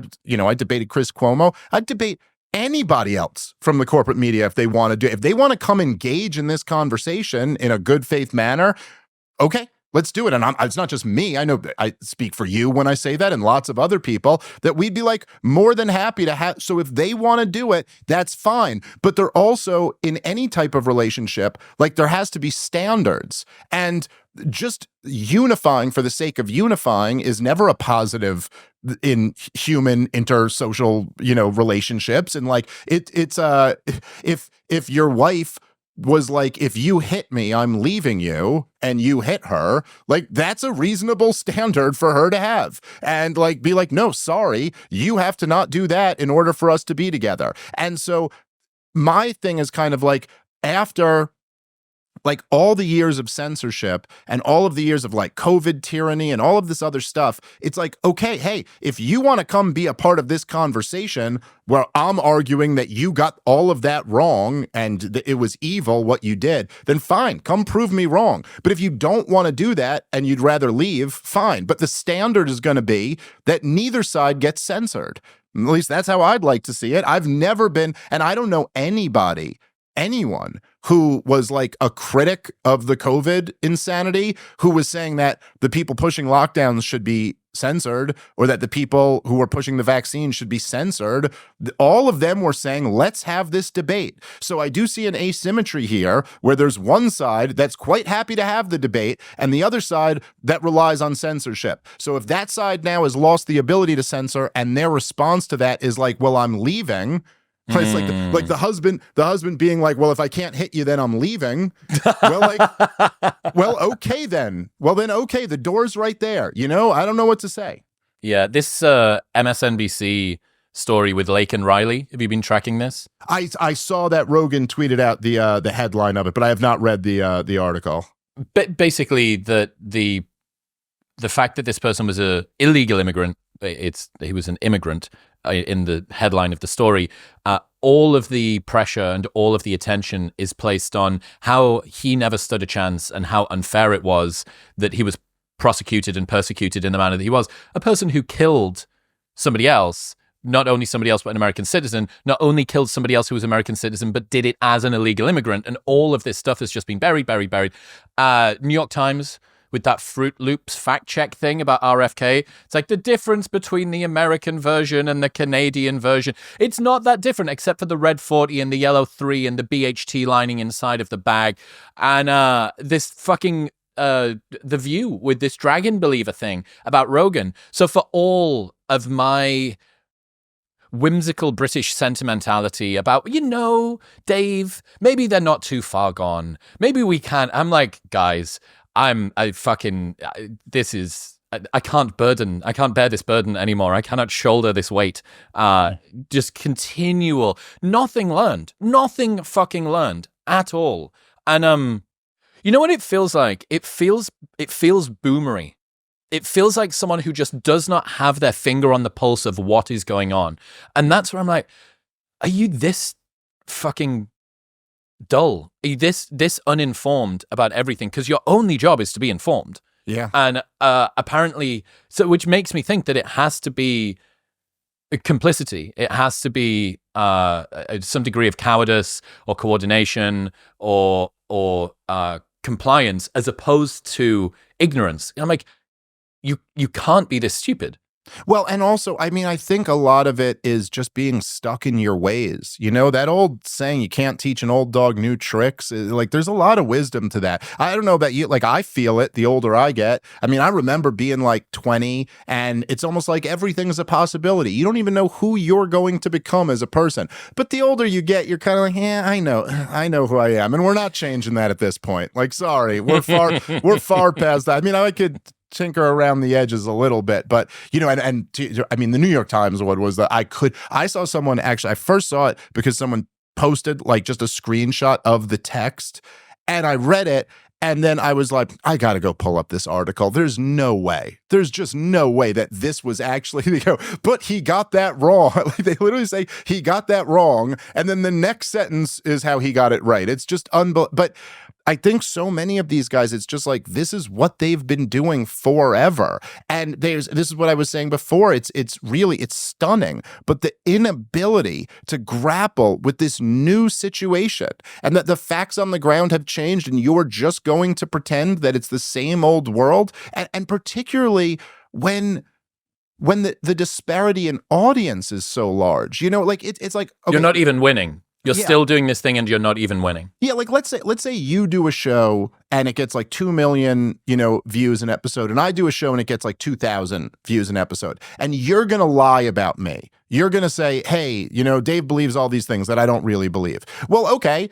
debated Chris Cuomo. I'd debate anybody else from the corporate media if they want to do. If they want to come engage in this conversation in a good faith manner, okay, let's do it. And it's not just me. I know I speak for you when I say that, and lots of other people, that we'd be like more than happy to have. So if they want to do it, that's fine. But they're also, in any type of relationship, like there has to be standards. And just unifying for the sake of unifying is never a positive in human intersocial, relationships. And like it's if your wife was like, if you hit me, I'm leaving you, and you hit her, like that's a reasonable standard for her to have. And like be like, no, sorry, you have to not do that in order for us to be together. And so my thing is kind of like, after like all the years of censorship and all of the years of like COVID tyranny and all of this other stuff, it's like, okay, hey, if you want to come be a part of this conversation where I'm arguing that you got all of that wrong and it was evil what you did, then fine, come prove me wrong. But if you don't want to do that and you'd rather leave, fine. But the standard is going to be that neither side gets censored. At least that's how I'd like to see it. I've never been, and I don't know anyone who was like a critic of the COVID insanity, who was saying that the people pushing lockdowns should be censored, or that the people who were pushing the vaccine should be censored. All of them were saying, let's have this debate. So I do see an asymmetry here where there's one side that's quite happy to have the debate and the other side that relies on censorship. So if that side now has lost the ability to censor and their response to that is like, well, I'm leaving. It's like the husband being like, well, if I can't hit you, then I'm leaving. Well, okay then. Well, then, okay, the door's right there. I don't know what to say. Yeah, this MSNBC story with Lake and Riley. Have you been tracking this? I saw that Rogan tweeted out the headline of it, but I have not read the article. Basically, the fact that this person was an illegal immigrant, he was an immigrant in the headline of the story, all of the pressure and all of the attention is placed on how he never stood a chance and how unfair it was that he was prosecuted and persecuted in the manner that he was. A person who killed somebody else, not only somebody else but an American citizen, not only killed somebody else who was an American citizen, but did it as an illegal immigrant. And all of this stuff has just been buried. New York Times, with that Fruit Loops fact check thing about RFK. It's like the difference between the American version and the Canadian version. It's not that different, except for the red 40 and the yellow 3 and the BHT lining inside of the bag. And this fucking The View with this dragon believer thing about Rogan. So for all of my whimsical British sentimentality about, Dave, maybe they're not too far gone. Maybe we can. I'm like, guys, I can't bear this burden anymore. I cannot shoulder this weight. Just continual, nothing fucking learned at all. And, you know what it feels like? It feels boomery. It feels like someone who just does not have their finger on the pulse of what is going on. And that's where I'm like, are you this fucking dull? Are you this uninformed about everything? Because your only job is to be informed. Yeah. And apparently, so which makes me think that it has to be complicity. It has to be some degree of cowardice or coordination or compliance as opposed to ignorance. And I'm like, you can't be this stupid. Well, and also, I mean, I think a lot of it is just being stuck in your ways. That old saying, you can't teach an old dog new tricks. Like, there's a lot of wisdom to that. I don't know about you. Like, I feel it the older I get. I mean, I remember being like 20, and it's almost like everything's a possibility. You don't even know who you're going to become as a person. But the older you get, you're kind of like, yeah, I know who I am. And we're not changing that at this point. Like, sorry, we're far past that. I mean, I could tinker around the edges a little bit, but I mean, the New York Times one was that I saw someone, actually, I first saw it because someone posted like just a screenshot of the text, and I read it, And then I was like, I got to go pull up this article. There's no way. There's just no way that this was actually, but he got that wrong. Like they literally say he got that wrong. And then the next sentence is how he got it right. It's just unbelievable. But I think so many of these guys, it's just like, this is what they've been doing forever. And this is what I was saying before. It's stunning, but the inability to grapple with this new situation and that the facts on the ground have changed and you're just going to pretend that it's the same old world. And particularly when the disparity in audience is so large, like it's like, okay, you're not even winning. You're still doing this thing and you're not even winning. Yeah, like let's say you do a show and it gets like 2 million, views an episode, and I do a show and it gets like 2,000 views an episode. And you're going to lie about me. You're going to say, hey, Dave believes all these things that I don't really believe. Well, okay.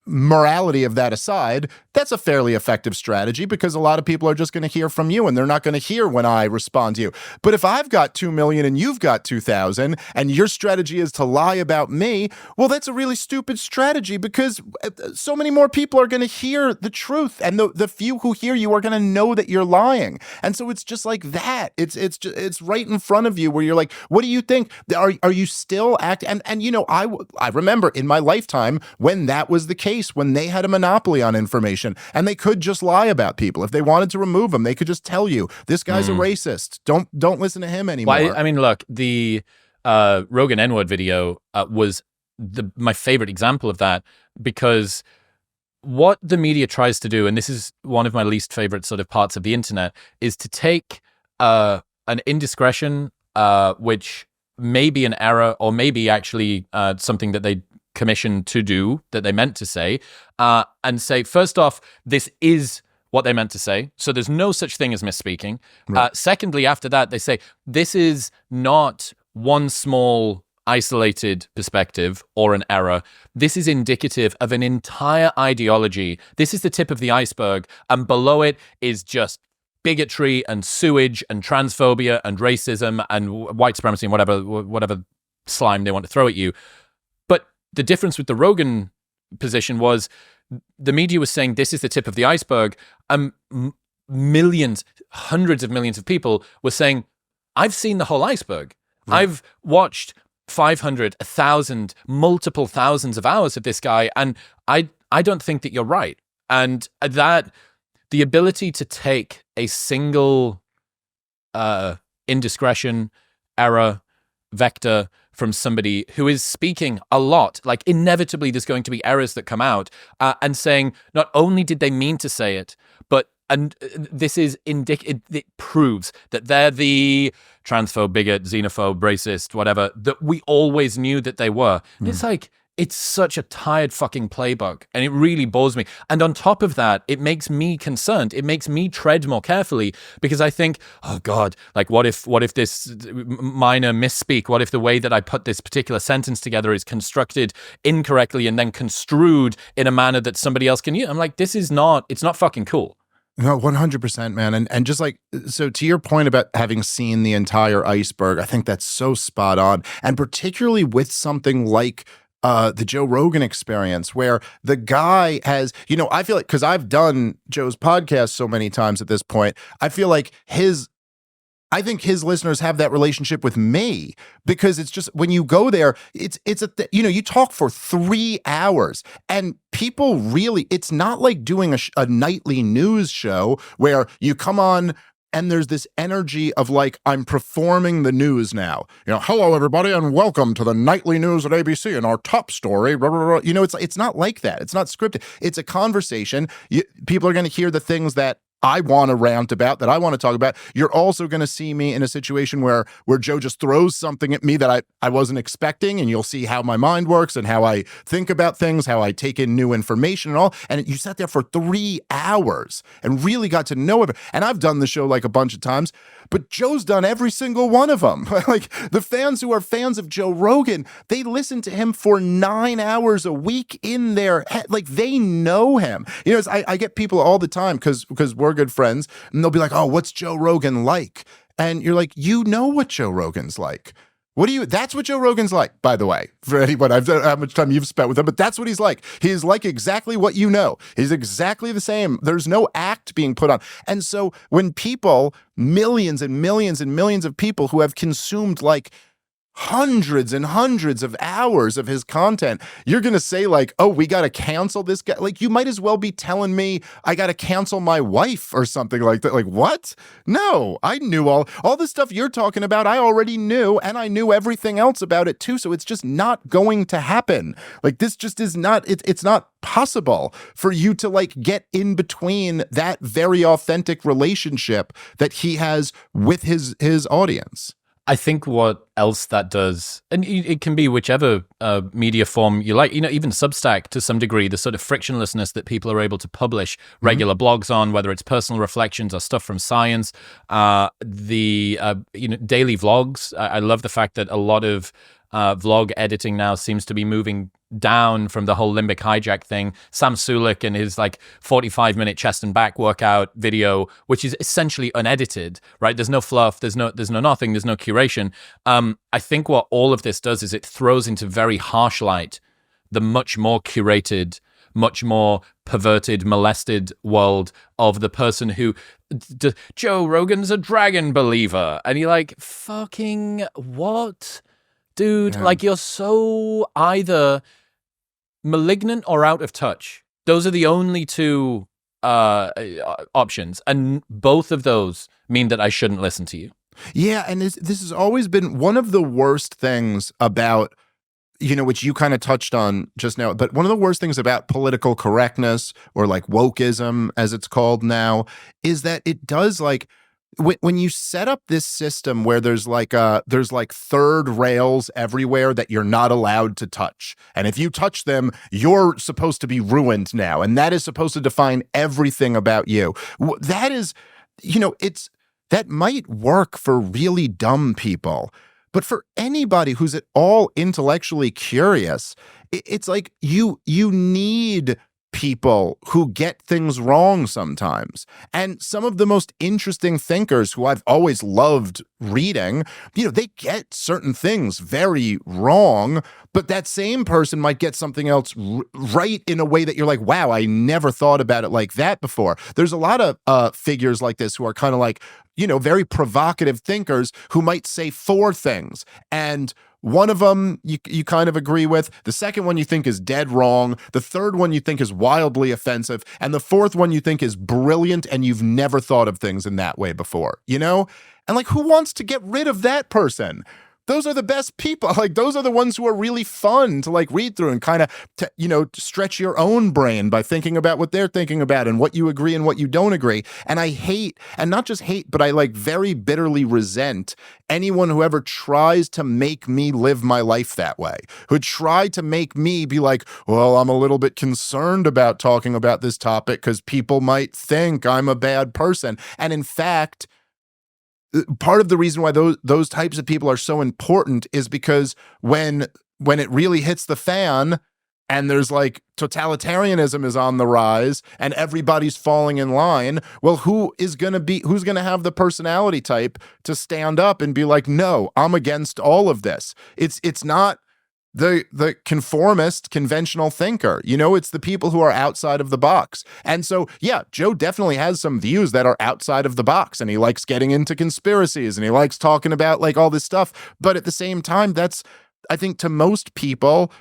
Morality of that aside, that's a fairly effective strategy because a lot of people are just going to hear from you and they're not going to hear when I respond to you. But if I've got 2 million and you've got 2,000 and your strategy is to lie about me, well, that's a really stupid strategy because so many more people are going to hear the truth, and the few who hear you are going to know that you're lying. And so it's just like that. It's right in front of you where you're like, what do you think? Are you still acting? And I remember in my lifetime when that was the case, when they had a monopoly on information and they could just lie about people. If they wanted to remove them, they could just tell you this guy's a racist. Don't listen to him anymore. Well, I mean, look, the Rogan N-word video was my favorite example of that, because what the media tries to do, and this is one of my least favorite sort of parts of the internet, is to take an indiscretion, which may be an error or maybe actually something that they commissioned to do, that they meant to say, and say, first off, this is what they meant to say, so there's no such thing as misspeaking. Right. Secondly, after that, they say, this is not one small isolated perspective or an error. This is indicative of an entire ideology. This is the tip of the iceberg, and below it is just bigotry and sewage and transphobia and racism and white supremacy and whatever slime they want to throw at you. The difference with the Rogan position was the media was saying this is the tip of the iceberg, and millions, hundreds of millions of people were saying, I've seen the whole iceberg. Right. I've watched 500, 1,000, multiple thousands of hours of this guy, and I don't think that you're right. And that the ability to take a single indiscretion, error, vector from somebody who is speaking a lot, like inevitably there's going to be errors that come out, and saying not only did they mean to say it, but this is it proves that they're the transphobe, bigot, xenophobe, racist, whatever, that we always knew that they were. And it's like, it's such a tired fucking playbook, and it really bores me. And on top of that, it makes me concerned. It makes me tread more carefully, because I think, oh God, like what if this minor misspeak, what if the way that I put this particular sentence together is constructed incorrectly and then construed in a manner that somebody else can use? I'm like, it's not fucking cool. No, 100%, man. And just like, so to your point about having seen the entire iceberg, I think that's so spot on. And particularly with something like the Joe Rogan Experience, where the guy has, I feel like, because I've done Joe's podcast so many times at this point, I feel like I think his listeners have that relationship with me, because it's just, when you go there, you talk for 3 hours, and people really, it's not like doing a nightly news show where you come on and there's this energy of like, I'm performing the news now. Hello everybody, and welcome to the nightly news at ABC and our top story. Blah, blah, blah. It's not like that. It's not scripted. It's a conversation. People are going to hear the things that I want to rant about, that I want to talk about. You're also going to see me in a situation where Joe just throws something at me that I wasn't expecting, and you'll see how my mind works and how I think about things, how I take in new information and all. And you sat there for 3 hours and really got to know it. And I've done the show like a bunch of times, but Joe's done every single one of them. Like the fans who are fans of Joe Rogan, they listen to him for 9 hours a week in their head. Like they know him. I get people all the time because we're good friends, and they'll be like, oh, what's Joe Rogan like? And you're like, you know what Joe Rogan's like. That's what Joe Rogan's like, by the way, for anyone. I've done how much time you've spent with him, but that's what he's like. He's like exactly what you know. He's exactly the same. There's no act being put on. And so when people, millions and millions and millions of people who have consumed like hundreds and hundreds of hours of his content, you're going to say like, oh, we got to cancel this guy. Like, you might as well be telling me I got to cancel my wife or something like that. Like, what? No, I knew all the stuff you're talking about. I already knew, and I knew everything else about it too. So it's just not going to happen. Like, this just is not, it's not possible for you to like get in between that very authentic relationship that he has with his audience. I think what else that does, and it can be whichever media form you like, even Substack to some degree, the sort of frictionlessness that people are able to publish regular blogs on, whether it's personal reflections or stuff from science, the daily vlogs. I love the fact that a lot of vlog editing now seems to be moving down from the whole limbic hijack thing. Sam Sulek and his like 45-minute chest and back workout video, which is essentially unedited, right? There's no fluff, there's no nothing, there's no curation. I think what all of this does is it throws into very harsh light the much more curated, much more perverted, molested world of the person who Joe Rogan's a dragon believer, and you're like, fucking what? Dude, like, you're so either malignant or out of touch. Those are the only two options. And both of those mean that I shouldn't listen to you. Yeah, and this has always been one of the worst things about, which you kind of touched on just now, but one of the worst things about political correctness, or like wokeism, as it's called now, is that it does like, when you set up this system where there's like third rails everywhere that you're not allowed to touch, and if you touch them, you're supposed to be ruined now, and that is supposed to define everything about you. That is, that might work for really dumb people, but for anybody who's at all intellectually curious, it's like you need people who get things wrong sometimes. And some of the most interesting thinkers who I've always loved reading, they get certain things very wrong, but that same person might get something else right in a way that you're like, wow, I never thought about it like that before. There's a lot of figures like this who are kind of like, very provocative thinkers who might say four things, and one of them you kind of agree with. The second one you think is dead wrong. The third one you think is wildly offensive. And the fourth one you think is brilliant, and you've never thought of things in that way before, And like, who wants to get rid of that person? Those are the best people. Like, those are the ones who are really fun to like read through and kind of, stretch your own brain by thinking about what they're thinking about and what you agree and what you don't agree. And I hate, and not just hate, but I like very bitterly resent anyone who ever tries to make me live my life that way, who try to make me be like, well, I'm a little bit concerned about talking about this topic because people might think I'm a bad person. And in fact, part of the reason why those types of people are so important is because when it really hits the fan and there's like totalitarianism is on the rise and everybody's falling in line, well, who's going to have the personality type to stand up and be like, no, I'm against all of this. It's not the conformist conventional thinker, it's the people who are outside of the box. And so, yeah, Joe definitely has some views that are outside of the box, and he likes getting into conspiracies and he likes talking about like all this stuff. But at the same time, that's, I think, to most people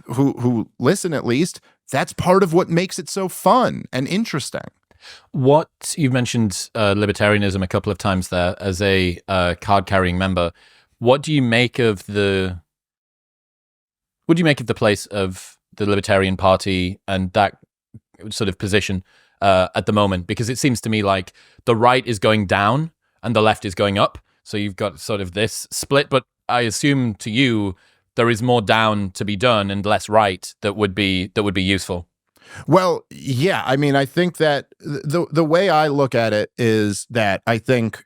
who listen, at least, that's part of what makes it so fun and interesting. What you've mentioned libertarianism a couple of times there as a card-carrying member. What do you make of the place of the Libertarian Party and that sort of position at the moment? Because it seems to me like the right is going down and the left is going up. So you've got sort of this split, but I assume to you there is more down to be done and less right that would be useful. Well, yeah. I mean, I think that the way I look at it is that I think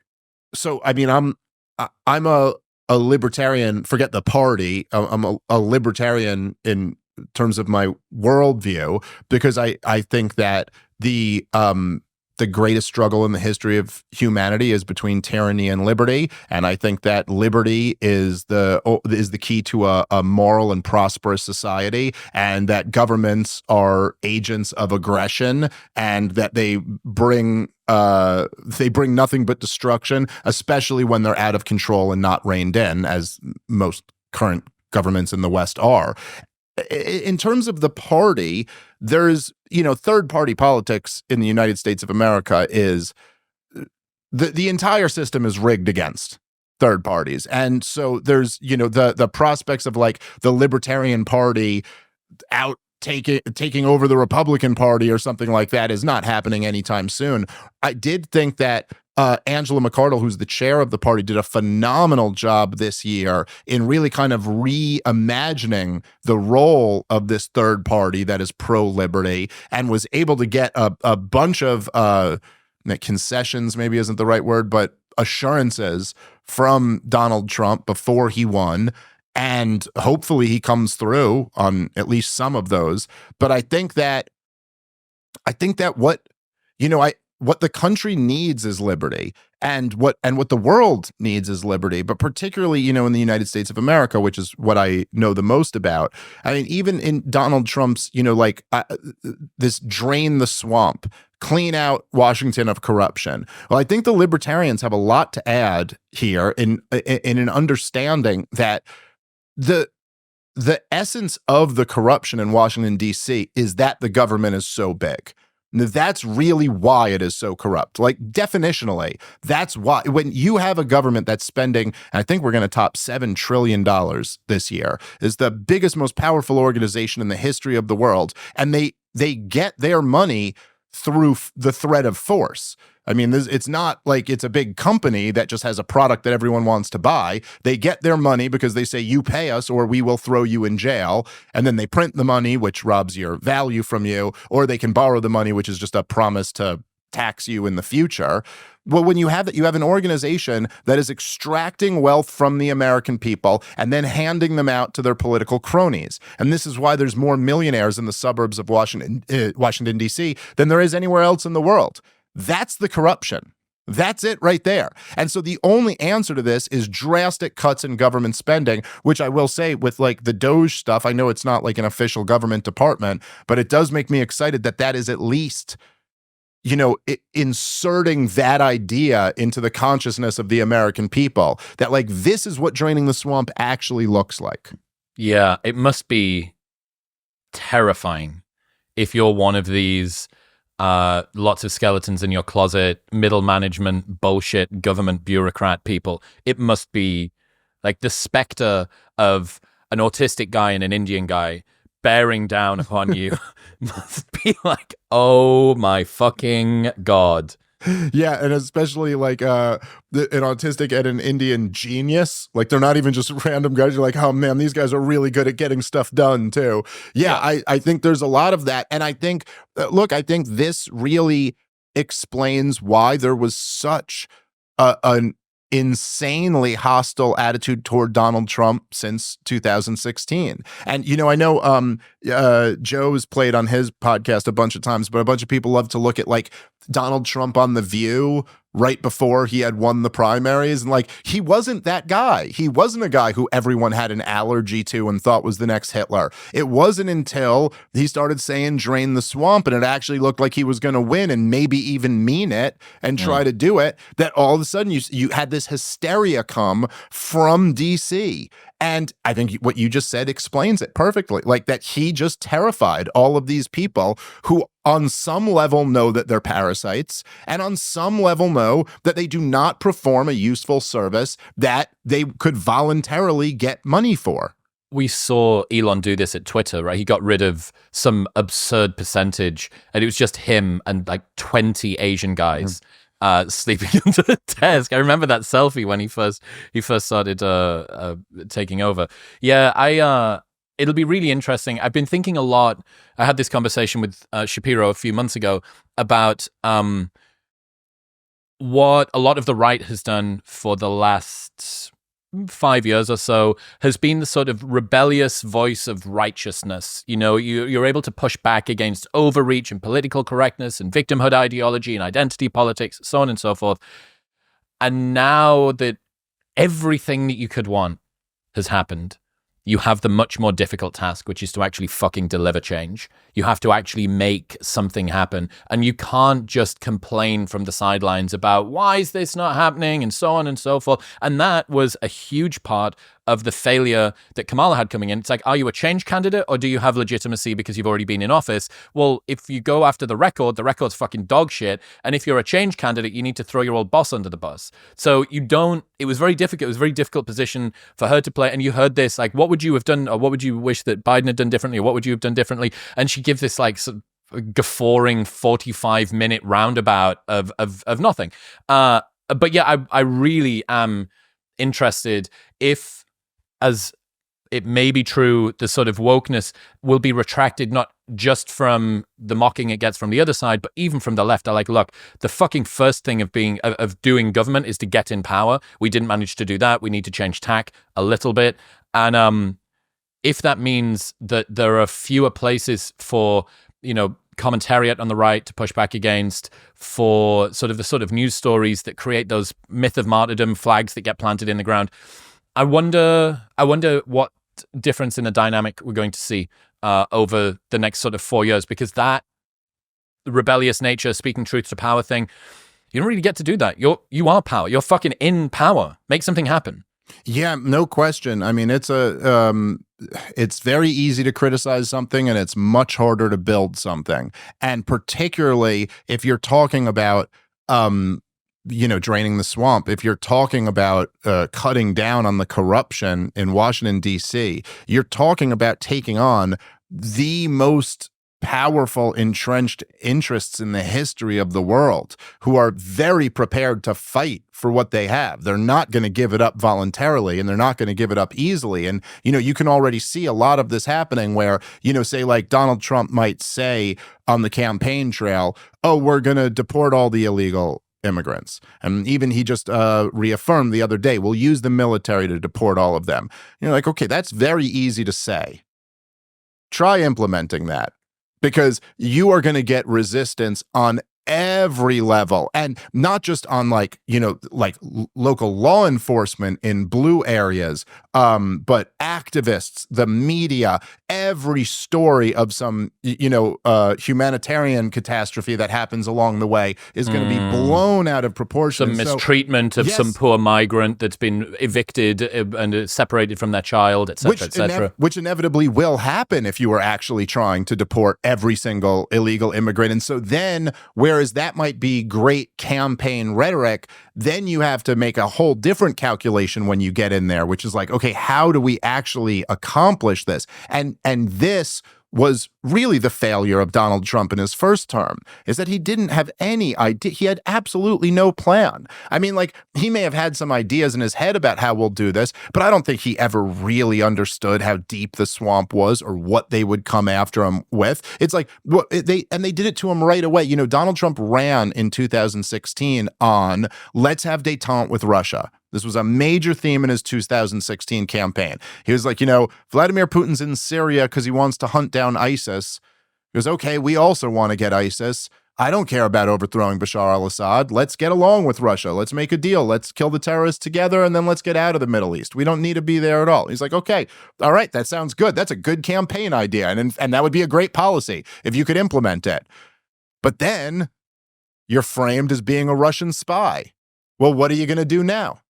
so. I mean, I'm a libertarian. Forget the party. I'm a libertarian in terms of my worldview, because I think that the the greatest struggle in the history of humanity is between tyranny and liberty, and I think that liberty is the key to a moral and prosperous society, and that governments are agents of aggression, and that they bring nothing but destruction, especially when they're out of control and not reined in, as most current governments in the West are. In terms of the party, there's, third party politics in the United States of America is the entire system is rigged against third parties. And so there's, the prospects of like the Libertarian Party taking over the Republican Party or something like that is not happening anytime soon. I did think that Angela McArdle, who's the chair of the party, did a phenomenal job this year in really kind of reimagining the role of this third party that is pro-liberty, and was able to get a bunch of concessions, maybe isn't the right word, but assurances from Donald Trump before he won. And hopefully he comes through on at least some of those. But I think that what the country needs is liberty, and what the world needs is liberty, but particularly, in the United States of America, which is what I know the most about. I mean, even in Donald Trump's, this drain the swamp, clean out Washington of corruption. Well, I think the libertarians have a lot to add here in an understanding that the essence of the corruption in Washington, D.C. is that the government is so big. That's really why it is so corrupt. Like, definitionally, that's why. When you have a government that's spending, and I think we're going to top $7 trillion this year, is the biggest, most powerful organization in the history of the world, and they get their money through the threat of force. I mean, it's not like it's a big company that just has a product that everyone wants to buy. They get their money because they say, you pay us or we will throw you in jail. And then they print the money, which robs your value from you, or they can borrow the money, which is just a promise to tax you in the future. Well, when you have that, you have an organization that is extracting wealth from the American people and then handing them out to their political cronies. And this is why there's more millionaires in the suburbs of Washington, D.C. than there is anywhere else in the world. That's the corruption. That's it right there. And so the only answer to this is drastic cuts in government spending, which I will say with like the Doge stuff, I know it's not like an official government department, but it does make me excited that is at least, inserting that idea into the consciousness of the American people, that like this is what draining the swamp actually looks like. Yeah, it must be terrifying if you're one of these lots of skeletons in your closet, middle management, bullshit, government bureaucrat people. It must be like the specter of an autistic guy and an Indian guy bearing down upon you. Must be like, oh my fucking God. Yeah, and especially like an autistic and an Indian genius. Like, they're not even just random guys. You're like, oh man, these guys are really good at getting stuff done too. Yeah. I think there's a lot of that. And I think, I think this really explains why there was such an insanely hostile attitude toward Donald Trump since 2016. And, I know Joe's played on his podcast a bunch of times, but a bunch of people love to look at like Donald Trump on The View right before he had won the primaries. And like, he wasn't that guy. He wasn't a guy who everyone had an allergy to and thought was the next Hitler. It wasn't until he started saying drain the swamp and it actually looked like he was going to win and maybe even mean it and try to do it, that all of a sudden you had this hysteria come from DC. And I think what you just said explains it perfectly. Like, that he just terrified all of these people who on some level know that they're parasites, and on some level know that they do not perform a useful service that they could voluntarily get money for. We saw Elon do this at Twitter, right? He got rid of some absurd percentage, and it was just him and like 20 Asian guys. Sleeping under the desk. I remember that selfie when he first started taking over. Yeah, it'll be really interesting. I've been thinking a lot. I had this conversation with Shapiro a few months ago about what a lot of the right has done for the last 5 years or so has been the sort of rebellious voice of righteousness. You know, you're able to push back against overreach and political correctness and victimhood ideology and identity politics, so on and so forth. And now that everything that you could want has happened, you have the much more difficult task, which is to actually fucking deliver change. You have to actually make something happen. And you can't just complain from the sidelines about why is this not happening and so on and so forth. And that was a huge part of the failure that Kamala had coming in. It's like, are you a change candidate or do you have legitimacy because you've already been in office? Well, if you go after the record's fucking dog shit. And if you're a change candidate, you need to throw your old boss under the bus. So it was very difficult. It was a very difficult position for her to play. And you heard this, like, what would you have done, or what would you wish that Biden had done differently, or what would you have done differently? And she gives this like sort of guffawing 45-minute roundabout of nothing. But yeah, I really am interested if, as it may be true, the sort of wokeness will be retracted, not just from the mocking it gets from the other side, but even from the left. I like, look, the fucking first thing of doing government is to get in power. We didn't manage to do that. We need to change tack a little bit. And if that means that there are fewer places for, you know, commentariat on the right to push back against, for sort of the sort of news stories that create those myth of martyrdom flags that get planted in the ground, I wonder what difference in the dynamic we're going to see over the next sort of 4 years, because that rebellious nature, speaking truth to power thing, you don't really get to do that. You are power. You're fucking in power. Make something happen. Yeah, no question. I mean, it's very easy to criticize something and it's much harder to build something. And particularly if you're talking about draining the swamp, if you're talking about cutting down on the corruption in Washington, D.C., you're talking about taking on the most powerful, entrenched interests in the history of the world, who are very prepared to fight for what they have. They're not going to give it up voluntarily, and they're not going to give it up easily. And, you can already see a lot of this happening where, say like Donald Trump might say on the campaign trail, oh, we're going to deport all the illegal immigrants. And even he just reaffirmed the other day, we'll use the military to deport all of them. You're like, okay, that's very easy to say. Try implementing that, because you are going to get resistance on every level, and not just on like local law enforcement in blue areas, but activists, the media, every story of some humanitarian catastrophe that happens along the way is going to be blown out of proportion. Some mistreatment of some poor migrant that's been evicted and separated from their child, etc., etc. Which inevitably will happen if you are actually trying to deport every single illegal immigrant. And so then, whereas that might be great campaign rhetoric, then you have to make a whole different calculation when you get in there, which is like, okay, how do we actually accomplish this? And this was really the failure of Donald Trump in his first term, is that he didn't have any idea. He had absolutely no plan. I mean, like, he may have had some ideas in his head about how we'll do this, but I don't think he ever really understood how deep the swamp was or what they would come after him with. It's like, they did it to him right away. Donald Trump ran in 2016 on let's have détente with Russia. This was a major theme in his 2016 campaign. He was like, Vladimir Putin's in Syria because he wants to hunt down ISIS. He goes, okay, we also want to get ISIS. I don't care about overthrowing Bashar al-Assad. Let's get along with Russia. Let's make a deal. Let's kill the terrorists together, and then let's get out of the Middle East. We don't need to be there at all. He's like, okay, all right, that sounds good. That's a good campaign idea, and that would be a great policy if you could implement it. But then you're framed as being a Russian spy. Well, what are you going to do now?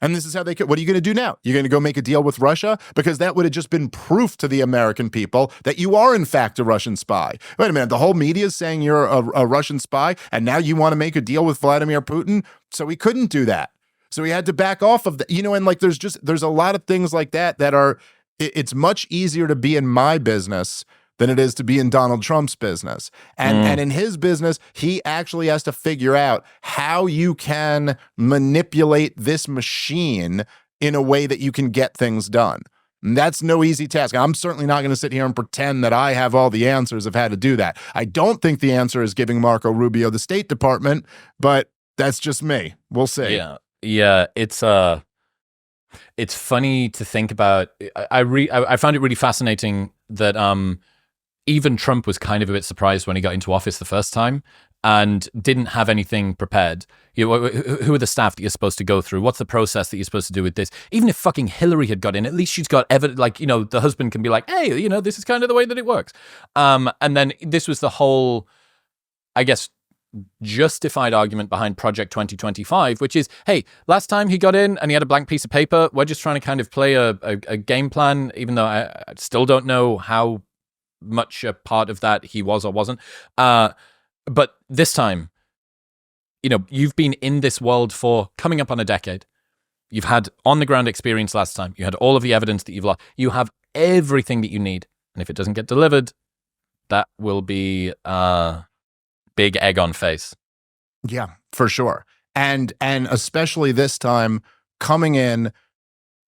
And this is how what are you going to do now? You're going to go make a deal with Russia? Because that would have just been proof to the American people that you are, in fact, a Russian spy. Wait a minute, the whole media is saying you're a Russian spy, and now you want to make a deal with Vladimir Putin? So he couldn't do that. So he had to back off of that. And like, there's a lot of things like that are, it's much easier to be in my business than it is to be in Donald Trump's business. And in his business, he actually has to figure out how you can manipulate this machine in a way that you can get things done. And that's no easy task. I'm certainly not going to sit here and pretend that I have all the answers of how to do that. I don't think the answer is giving Marco Rubio the State Department, but that's just me. We'll see. Yeah, it's It's funny to think about. I found it really fascinating that even Trump was kind of a bit surprised when he got into office the first time and didn't have anything prepared. Who are the staff that you're supposed to go through? What's the process that you're supposed to do with this? Even if fucking Hillary had got in, at least she's got evidence. Like, the husband can be like, hey, this is kind of the way that it works. And then this was the whole, I guess, justified argument behind Project 2025, which is, hey, last time he got in and he had a blank piece of paper. We're just trying to kind of play a game plan, even though I still don't know how much a part of that he was or wasn't. But this time, you've been in this world for coming up on a decade. You've had on-the-ground experience last time. You had all of the evidence that you've lost. You have everything that you need. And if it doesn't get delivered, that will be big egg on face. Yeah, for sure. And especially this time, coming in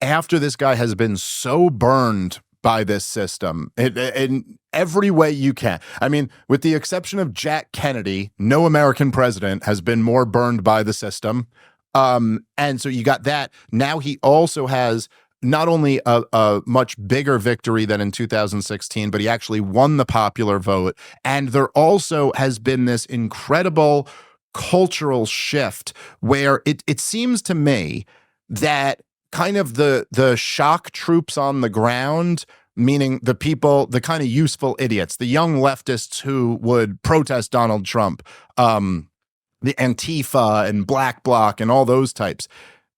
after this guy has been so burned by this system in every way you can. I mean, with the exception of Jack Kennedy, no American president has been more burned by the system. And so you got that. Now he also has not only a much bigger victory than in 2016, but he actually won the popular vote. And there also has been this incredible cultural shift where it seems to me that kind of the shock troops on the ground, meaning the people, the kind of useful idiots, the young leftists who would protest Donald Trump, the Antifa and Black Bloc and all those types,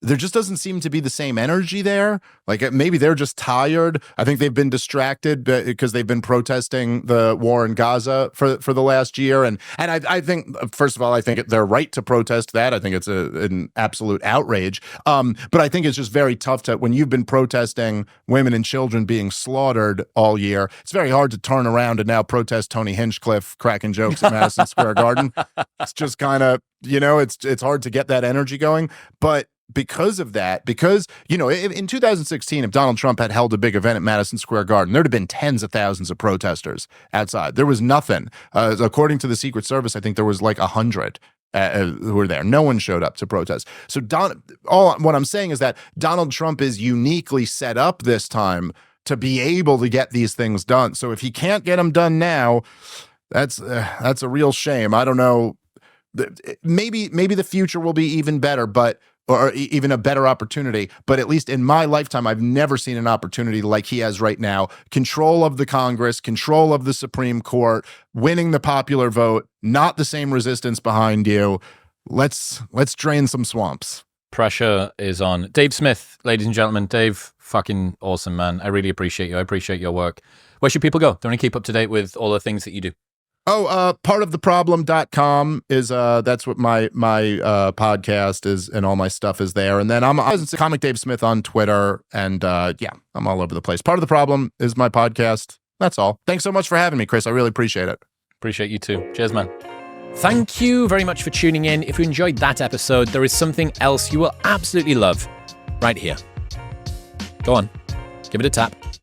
there just doesn't seem to be the same energy there. Like maybe they're just tired. I think they've been distracted because they've been protesting the war in Gaza for the last year. And I think, first of all, I think they're right to protest that. I think it's an absolute outrage. But I think it's just very tough when you've been protesting women and children being slaughtered all year, it's very hard to turn around and now protest Tony Hinchcliffe cracking jokes at Madison Square Garden. It's just kind of, it's hard to get that energy going. But because of that, in 2016, if Donald Trump had held a big event at Madison Square Garden, there'd have been tens of thousands of protesters outside. There was nothing. According to the Secret Service, I think there was like 100 who were there. No one showed up to protest. So what I'm saying is that Donald Trump is uniquely set up this time to be able to get these things done. So if he can't get them done now, that's a real shame. I don't know. Maybe the future will be even better, or even a better opportunity. But at least in my lifetime, I've never seen an opportunity like he has right now. Control of the Congress, control of the Supreme Court, winning the popular vote, not the same resistance behind you. Let's drain some swamps. Pressure is on. Dave Smith, ladies and gentlemen. Dave, fucking awesome, man. I really appreciate you. I appreciate your work. Where should people go? They want to keep up to date with all the things that you do. Partoftheproblem.com is that's what my podcast is, and all my stuff is there. And then I'm Comic Dave Smith on Twitter, and I'm all over the place. Part of the Problem is my podcast. That's all. Thanks so much for having me, Chris. I really appreciate it. Appreciate you too. Cheers, man. Thank you very much for tuning in. If you enjoyed that episode, there is something else you will absolutely love right here. Go on, give it a tap.